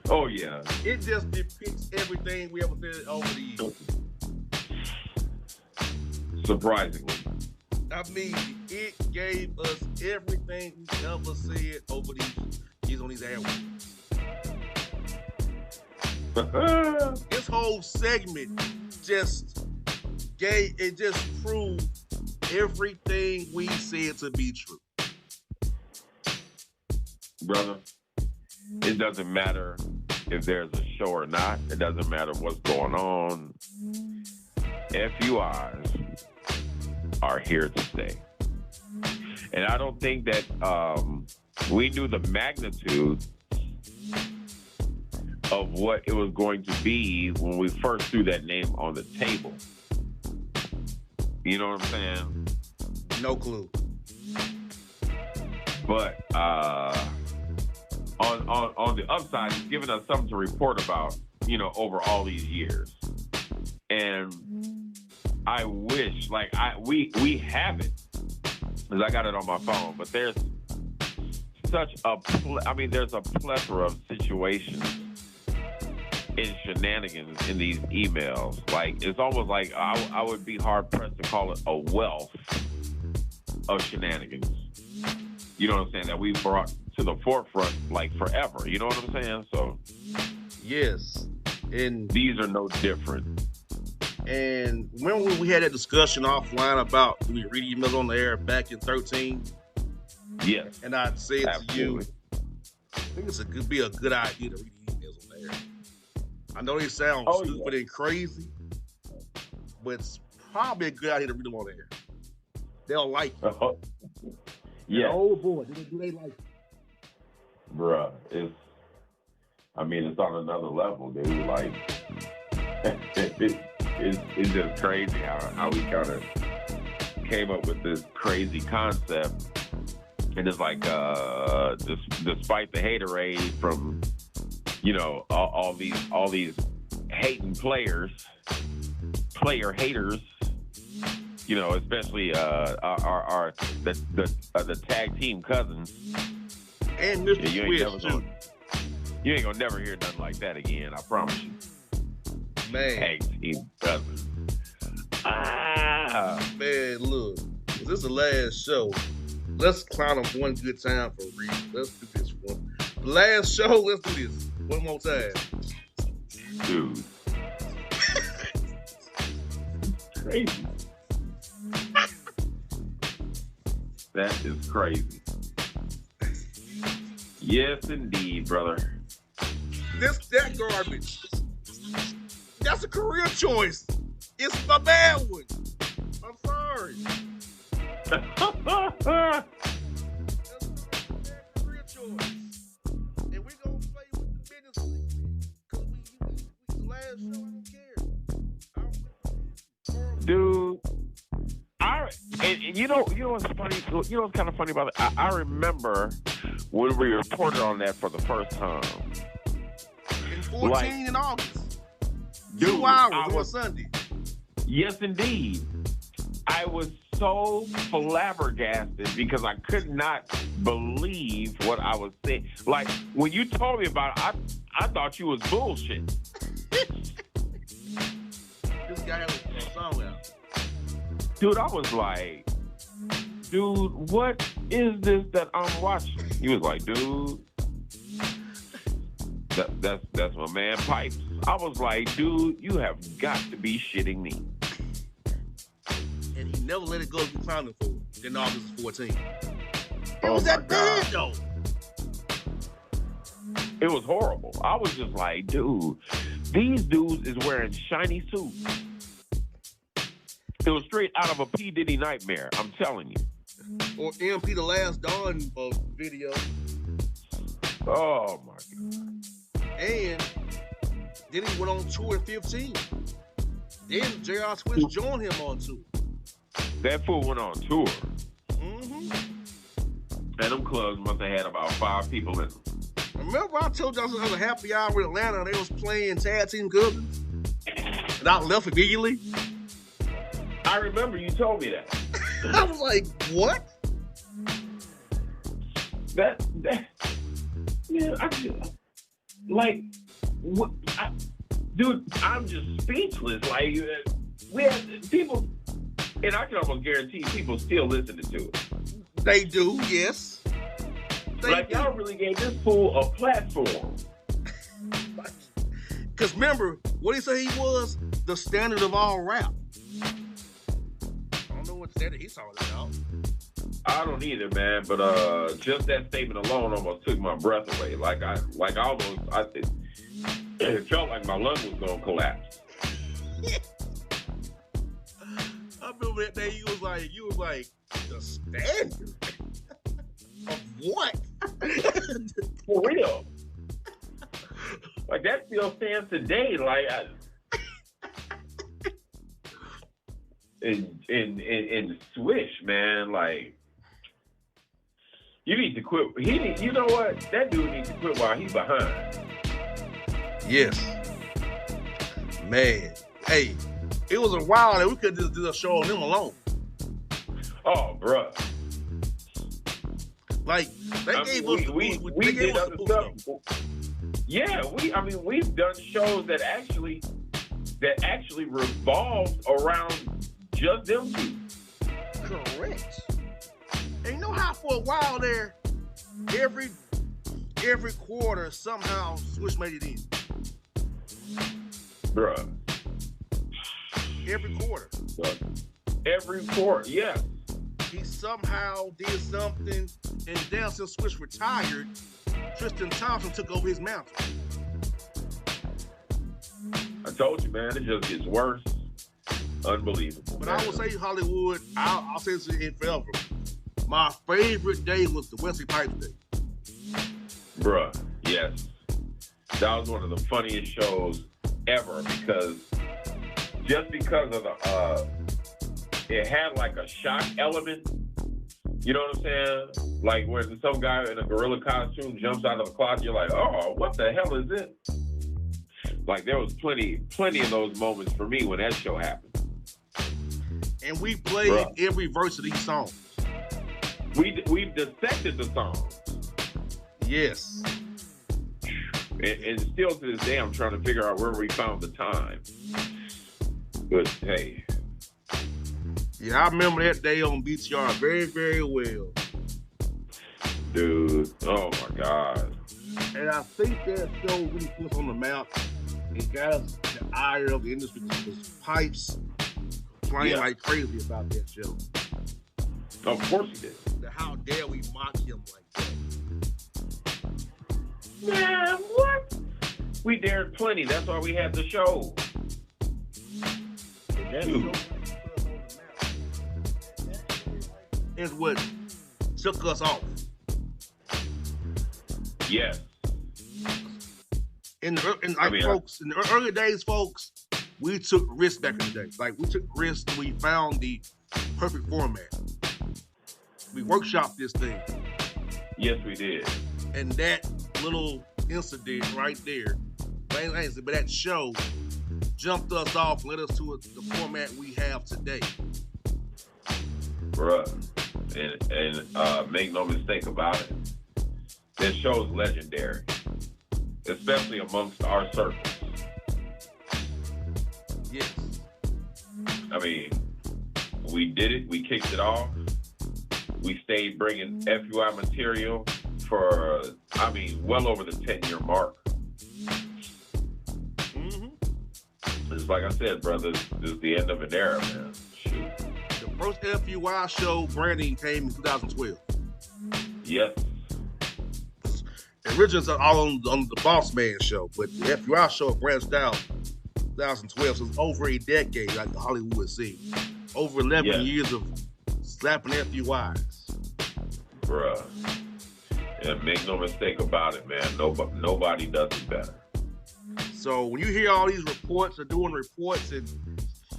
Oh, yeah. It just depicts everything we ever said over the years. Surprisingly. I mean, it gave us everything we ever said over these years on these airwaves. This whole segment just proved everything we said to be true. Brother, it doesn't matter if there's a show or not. It doesn't matter what's going on. FUIs are here to stay. And I don't think that we knew the magnitude of what it was going to be when we first threw that name on the table. You know what I'm saying? No clue. But on the upside, it's given us something to report about, you know, over all these years. And I wish, like, we have it, because I got it on my phone, but there's such there's a plethora of situations and shenanigans in these emails. Like, it's almost like I would be hard-pressed to call it a wealth of shenanigans. You know what I'm saying? That we brought to the forefront, like, forever. You know what I'm saying? So, yes. And these are no different. And remember when we had that discussion offline about we read emails on the air back in 2013? Yes. And I said Absolutely. to you, I think could be a good idea to read emails on the air. I know they sound stupid and crazy, but it's probably a good idea to read them on the air. they'll like you. Yeah. Oh boy, do they like you? Bruh, it's on another level, dude. Like, it's just crazy how we kind of came up with this crazy concept. And it's like, despite the haterade from, all these hating player haters, especially the tag team cousins. And Mr. Swiss, too. You ain't gonna never hear nothing like that again, I promise you. Man. Tag team cousins. Man, look. This is the last show. Let's clown them one good time for real. Let's do this one. The last show, let's do this one more time. Dude. Crazy. That is crazy. Yes, indeed, brother. That garbage. That's a career choice. It's my bad one. I'm sorry. That's a career choice. And we're going to play with the business because we the last show. I don't care. Dude. And you know what's funny? You know what's kind of funny about it? I remember when we reported on that for the first time. In 14 in August. Dude, 2 hours on Sunday. Yes, indeed. I was so flabbergasted because I could not believe what I was saying. Like, when you told me about it, I thought you was bullshit. This guy had a song out. Dude, I was like, dude, what is this that I'm watching? He was like, dude, that's my man Pipes. I was like, dude, you have got to be shitting me. And he never let it go to clowning for it in August 14. It Oh was my that bad, God. though. It was horrible. I was just like, dude, these dudes is wearing shiny suits. It was straight out of a P. Diddy nightmare, I'm telling you. Or MP The Last Dawn video. Oh, my God. And then he went on tour in 15. Then J.R. Swiss joined him on tour. That fool went on tour. Mm-hmm. And them clubs must have had about 5 people in them. Remember I told you I was at a happy hour in Atlanta and they was playing tag team cousins? And I left immediately? I remember you told me that. I was like, what? That yeah, I just, like, what, dude, I'm just speechless. Like, we have people, and I can almost guarantee people still listening to it. They do, yes. Y'all really gave this fool a platform. Because remember, what he said he was? The standard of all rap. I don't know what standard he's talking about. I don't either, man. But just that statement alone almost took my breath away. It felt like my lung was gonna collapse. I remember that day you was like, the standard of what? For real. Like, that still stands today. Like, in Swish, man, like, you need to quit. You know what? That dude needs to quit while he's behind. Yes. Man. Hey, it was a while that we could just do a show on them alone. Oh, bruh. Like, they gave us the boost. Yeah, we've done shows that actually revolved around just them two. Correct. And you know how for a while there, every quarter somehow Swish made it in. Bruh. Every quarter. Every quarter, yeah. He somehow did something, and down since Swish retired, Tristan Thompson took over his mantle. I told you, man, it just gets worse Unbelievable. But man. I will say Hollywood, I'll say this in forever. My favorite day was the Wesley Pipes Day. Bruh, yes. That was one of the funniest shows ever because of the it had like a shock element. You know what I'm saying? Like when some guy in a gorilla costume jumps out of the closet, you're like, oh, what the hell is this? Like there was plenty of those moments for me when that show happened. And we played every verse of these songs. We've dissected the songs. Yes. And still to this day, I'm trying to figure out where we found the time. But hey. Yeah, I remember that day on BTR very, very well. Dude, oh my God. And I think that show really put us on the map. It got us the ire of the industry because Pipes playing like crazy about that show. Of course he did. How dare we mock him like that? Man, what? We dared plenty. That's why we had the show. And that show is what took us off. Yes. In the early days, folks, we took risks back in the day. Like we took risks and we found the perfect format. We workshopped this thing. Yes, we did. And that little incident right there, but that show jumped us off and led us to the format we have today. Bruh. And make no mistake about it, this show's legendary, especially amongst our circles. Yes. I mean, we did it. We kicked it off. We stayed bringing FUI material for, well over the 10-year mark. Mm-hmm. It's like I said, brother, this is the end of an era, man. Shoot. The first FUI show branding came in 2012. Yes. The originals are all on the Bossman show, but the FUI show branched out 2012, so it's over a decade, like the Hollywood scene. Over 11 years of slapping FUIs. Bruh. And make no mistake about it, man. Nobody does it better. So when you hear all these reports or doing reports and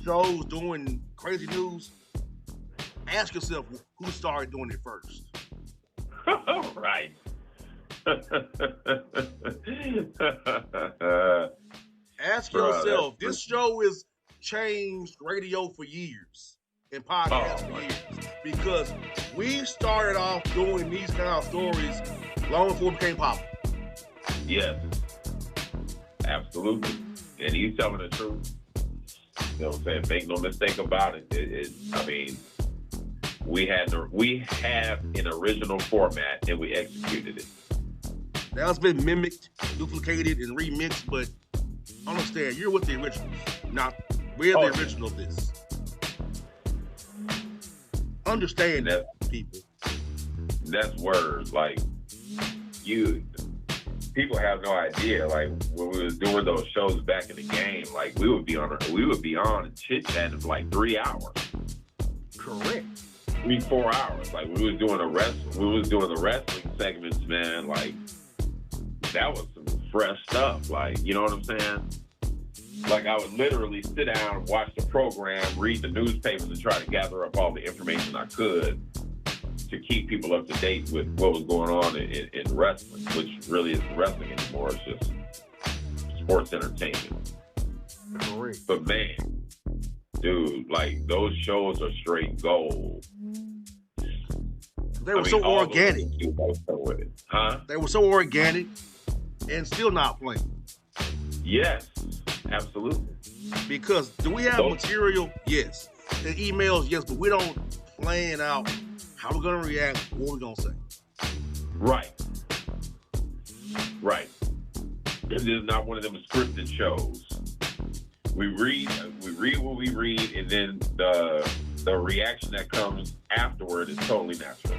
shows doing crazy news, ask yourself who started doing it first. Right. Ask yourself, this show has changed radio for years and podcasts for years because we started off doing these kind of stories long before it became popular. Yes, absolutely. And he's telling the truth. You know what I'm saying? Make no mistake about it. We have an original format and we executed it. Now it's been mimicked, duplicated, and remixed, but understand, you're with the originals. Now, we're the original of this. Understand that, people. That's words. Like, people have no idea. Like, when we was doing those shows back in the game, like, we would be on and chit-chatting for like 3 hours. Correct. 3-4 hours. Like, we was doing the wrestling segments, man. Like, that was some fresh stuff. Like, you know what I'm saying? Like, I would literally sit down, watch the program, read the newspapers, and try to gather up all the information I could to keep people up to date with what was going on in wrestling, which really isn't wrestling anymore. It's just sports entertainment. Correct. But man, dude, like, those shows are straight gold. They were so organic. Huh? They were so organic and still not playing. Yes, absolutely. Because do we have material? Yes. And emails? Yes, but we don't plan out how we're going to react, what we're going to say. Right. Right. This is not one of them scripted shows. We read what we read, and then the reaction that comes afterward is totally natural.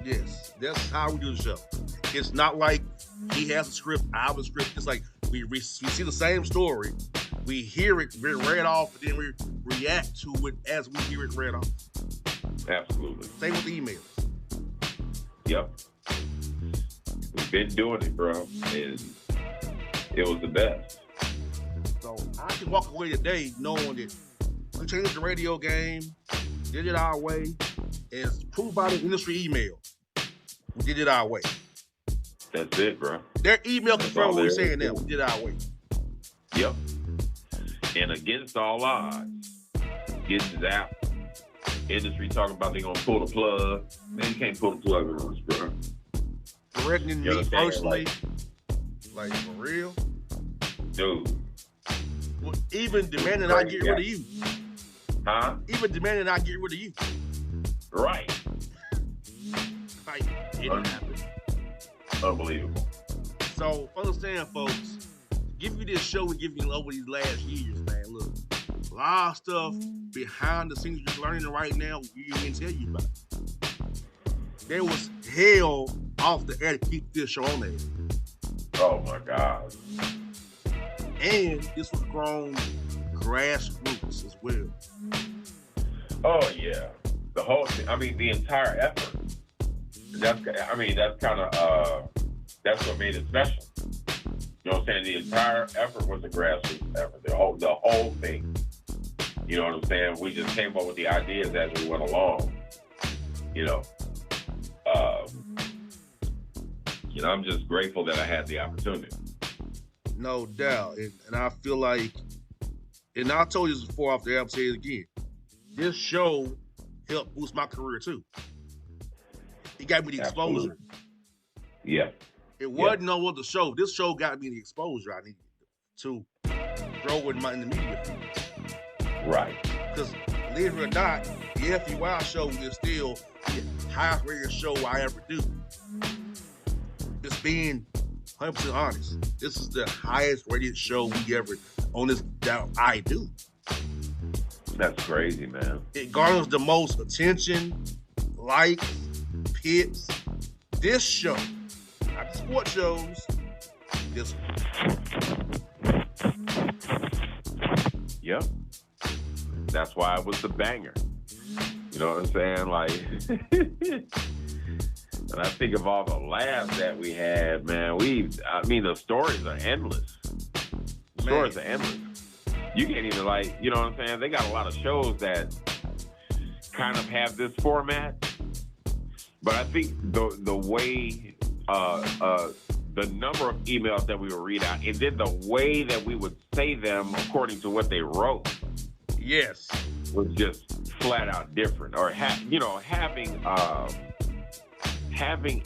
Yes, that's how we do the show. It's not like he has a script, I have a script. It's like we see the same story, We hear it read off, and then we react to it as we hear it read off. Absolutely. Same with the emails. Yep. We've been doing it, bro, and it was the best. So I can walk away today knowing that we changed the radio game, did it our way, and it's proved by the industry email. We did it our way. That's it, bro. Their email confirmed what we're saying now. We did it our way. Yep. And against all odds, getting zapped. Industry talking about they gonna pull the plug. Man, you can't pull the plug on us, bro. Threatening me personally. Like, for real? Dude. Well, even demanding I get rid of you. Huh? Even demanding I get rid of you. Right. Like, it didn't happen. Unbelievable. So, understand, folks, give you this show and give you over these last years, man. Look, a lot of stuff behind the scenes you're learning right now, we didn't tell you about. There was hell off the air to keep this show on there. Oh my God. And this was grown grassroots as well. Oh yeah. The whole thing, I mean, the entire effort. That's kind of, that's what made it special. You know what I'm saying? The entire effort was a grassroots effort. The whole thing. You know what I'm saying? We just came up with the ideas as we went along. You know, I'm just grateful that I had the opportunity. No doubt. And I feel like, and I told you this before off the air, I'll say it again. This show helped boost my career too. It got me the exposure. Yeah. It wasn't no other show. This show got me the exposure I needed to grow in the media field. Right. Because believe it or not, the FUI show is still the highest rated show I ever do. Just being 100% honest. This is the highest rated show we ever on this that I do. That's crazy, man. It garners the most attention, likes, hits. This show, not the sports shows, this one. Yep. That's why it was the banger. You know what I'm saying? Like, and I think of all the laughs that we had, man. The stories are endless. Stories are endless. You can't even, like, you know what I'm saying? They got a lot of shows that kind of have this format. But I think the way, the number of emails that we would read out, and then the way that we would say them according to what they wrote. Yes. Was just flat out different. Or, having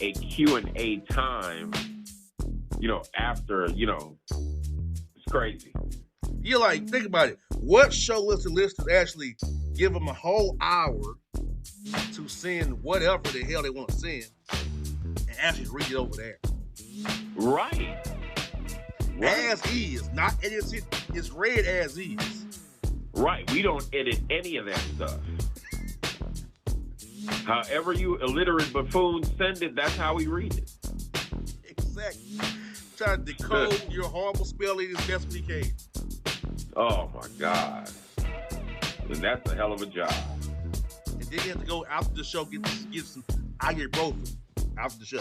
a Q&A time, after, it's crazy. You're like, think about it. What show is the listeners actually give them a whole hour to send whatever the hell they want to send and actually read it over there? Right. As is, not edited. It's read as is. Right. We don't edit any of that stuff. However you illiterate buffoons send it, that's how we read it. Exactly. Try to decode your horrible spelling as best we can. Oh my God. And that's a hell of a job. And then you have to go after the show, get some ibuprofen after the show.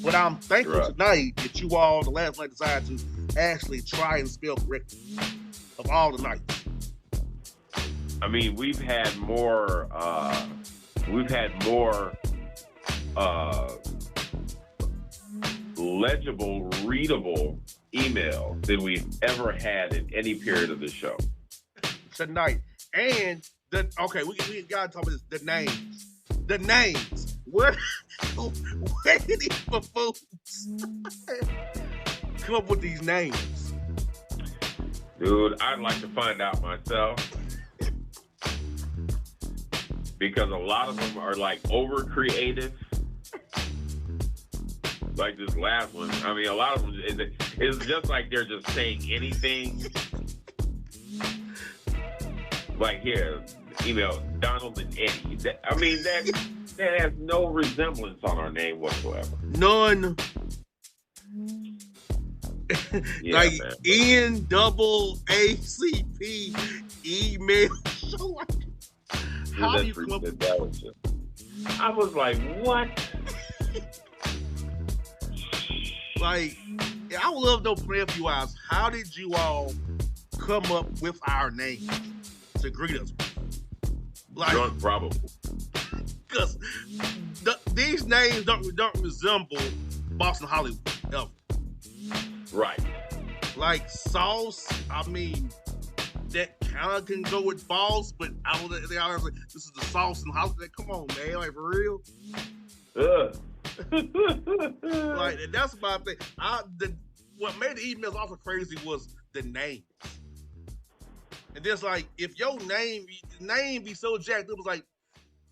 But I'm thankful tonight that you all, the last night, decided to actually try and spell correctly of all the nights. I mean, we've had more legible, readable email than we've ever had in any period of the show. Tonight. And we gotta talk about this, the names. Where did these buffoons come up with these names? Dude, I'd like to find out myself. Because a lot of them are like over creative. Like this last one. I mean, a lot of them, it's just like they're just saying anything. Like here, Donald and Eddie. That has no resemblance on our name whatsoever. None. Yeah, like man. NAACP email show. Like, how do you come up? I was like, what? Like, I would love to know from FUIs, how did you all come up with our names to greet us? Like, Drunk, probably. because these names don't resemble Boston Hollywood ever. Right. Like Sauce, I mean, that kind of can go with Boss, but I don't. They always like, this is the Sauce and Hollywood. Come on, man, like for real. Like, and that's my thing. What made the emails also crazy was the names. And just like, if your name be so jacked, it was like,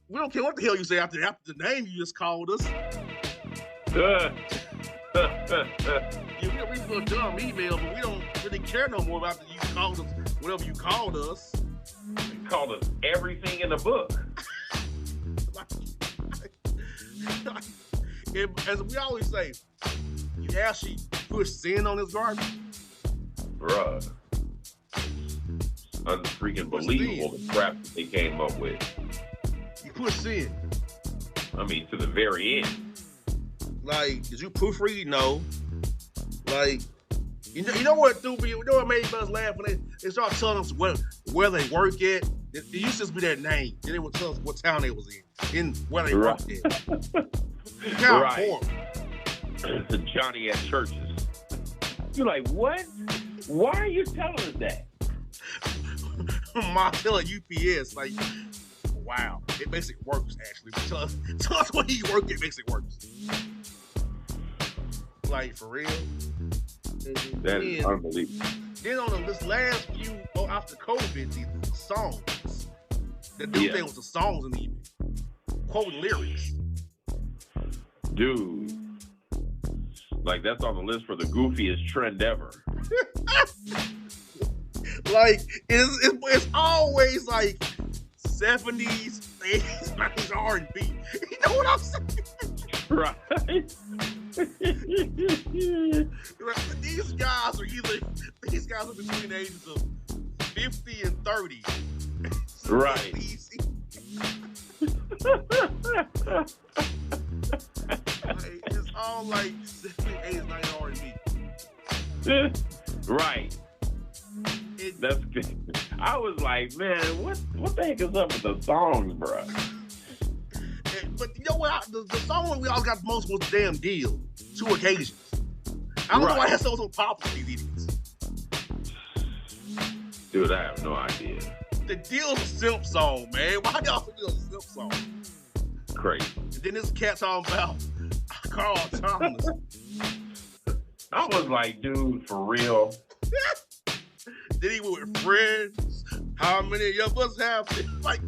we don't care what the hell you say after the name you just called us. We read a dumb email, but we don't really care no more about you called us whatever you called us. You called us everything in the book. As we always say, you actually push sin on this garbage. Bruh. Unfreaking believable the crap that they came up with. You push sin. I mean, to the very end. Like, did you proofread? No. Like, you know what threw me? You know what made us laugh when they started telling us where they work at? It used to just be their name. Then they would tell us what town they was in where they worked at. Right. Johnny at churches. You're like, what? Why are you telling us that? Mom telling UPS, like, wow, it makes it worse, actually. Tell us where you work, it makes it worse. Like, for real. That is unbelievable. Then on this last few, after COVID, these songs, the new thing was the songs in the email. Quoting lyrics. Dude. Like, that's on the list for the goofiest trend ever. Like, it's always like 70s, 80s, 90s R&B. You know what I'm saying? Right. These guys are between the ages of 50 and 30. Right. Like, it's all like 70s, 80s, 90s R&B. Right. That's good. I was like, man, what the heck is up with the songs, bro? But you know what? The song we all got the most was Damn Deal. 2 occasions. I don't know why that song was so popular with these idiots. Dude, I have no idea. The Deal's a simp song, man. Why y'all think it's a simp song? Crazy. And then this cat talking about Carl Thomas. I was like, dude, for real? Then he went with Friends. How many of us have been? Like,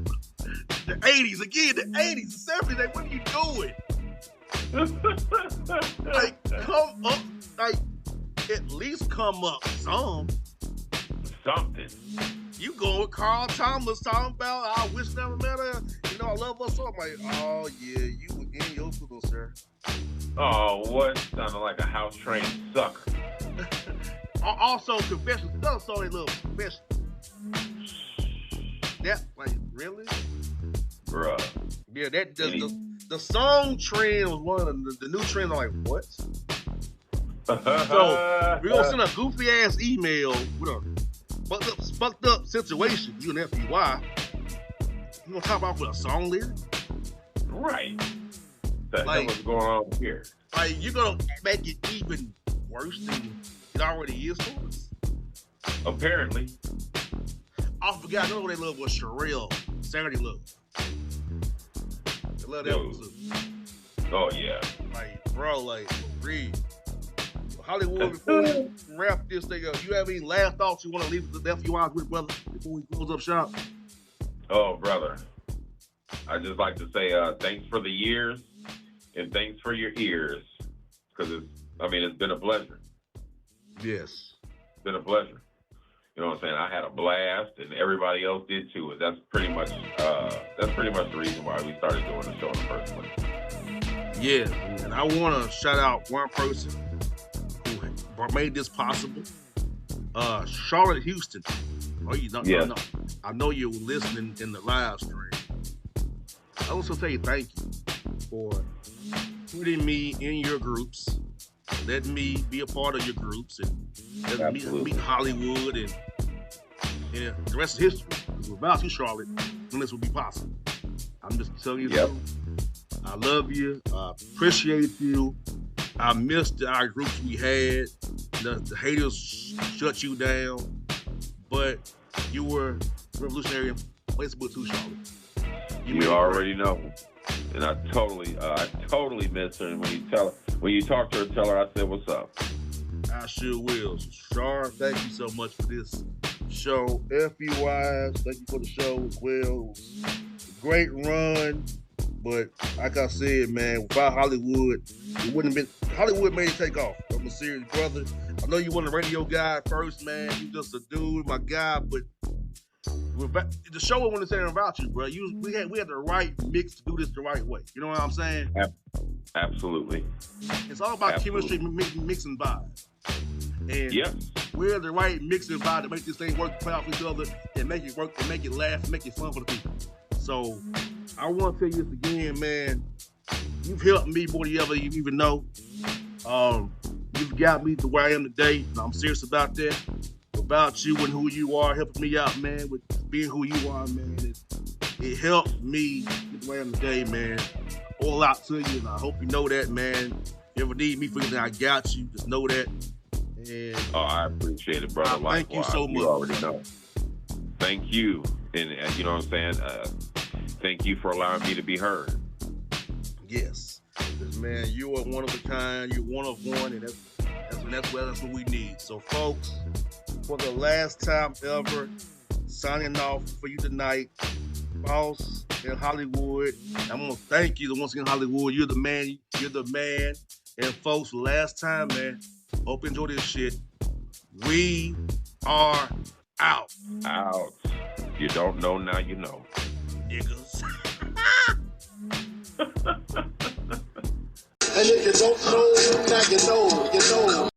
the 80s, again, the 80s, the 70s, like, what are you doing? Like, come up, like, at least come up something. You going with Carl Thomas talking about, I wish never met her, you know, I love her so. I'm like, oh, yeah, you were in your fiddle, sir. Oh, what? Sounded like a house trained sucker. Also, Confessions, another song they love, Confessions. That, like, really? Bruh. Yeah, the song trend was one of the new trends. I'm like, what? So we're gonna send a goofy ass email with a fucked up situation. You and FUI. You gonna talk about with a song lyric? Right. The hell is going on here? Like, you're gonna make it even worse than it already is for us. Apparently. I forgot another one they love was Sherelle. Saturday Love. They love that one too. Oh yeah. Like, bro, like, read. Hollywood, before we wrap this thing up, you have any last thoughts you want to leave with the FUIs with, brother, before we close up shop? Oh, brother. I just like to say thanks for the years and thanks for your ears. Because it's been a pleasure. Yes. It's been a pleasure. You know what I'm saying? I had a blast, and everybody else did too. And that's pretty much the reason why we started doing the show in the first place. Yeah, and I want to shout out one person who made this possible. Charlotte, Houston. Oh, you know, Yes. no. I know you're listening in the live stream. I also tell you thank you for putting me in your groups, letting me be a part of your groups, and letting me Absolutely. meet Hollywood, and the rest is history. Because without you, Charlotte, none of this would be possible. I'm just telling you the Yep. truth. I love you. I appreciate you. I missed our groups we had. The haters shut you down, but you were revolutionary in Facebook too, Charlotte. You already know. And I totally miss her. And when you talk to her, tell her I said what's up. I sure will. So, Char, thank you so much for this show. FUI, thank you for the show as well. It was a great run, but like I said, man, without Hollywood, it wouldn't have been. Hollywood made it take off. I'm a serious brother. I know you weren't a radio guy at first, man. You just a dude, my guy, but the show I want to say about you, bro. We had the right mix to do this the right way. You know what I'm saying? Absolutely. It's all about chemistry, mixing vibes. And Yep. we're the right mixing vibe to make this thing work, play off each other, and make it work, and make it laugh, and make it fun for the people. So I want to tell you this again, man. You've helped me more than you ever even know. You've got me to where I am today, and I'm serious about that. About you and who you are, helping me out, man, with being who you are, man. It helped me get to where I am today, man. All out to you, and I hope you know that, man. If you ever need me for anything, I got you. Just know that. And I appreciate it, brother. thank you so much. You already know. Thank you. And you know what I'm saying? Thank you for allowing me to be heard. yes, because, man, you are one of a kind. You're one of one, and that's what we need. So, folks, for the last time ever, signing off for you tonight, Boss in Hollywood. I'm gonna thank you once again, Hollywood. You're the man. You're the man. And folks, last time, man. Hope you enjoy this shit. We are out. Out. You don't know, now you know. Niggas. And if you don't know, now you know, you know.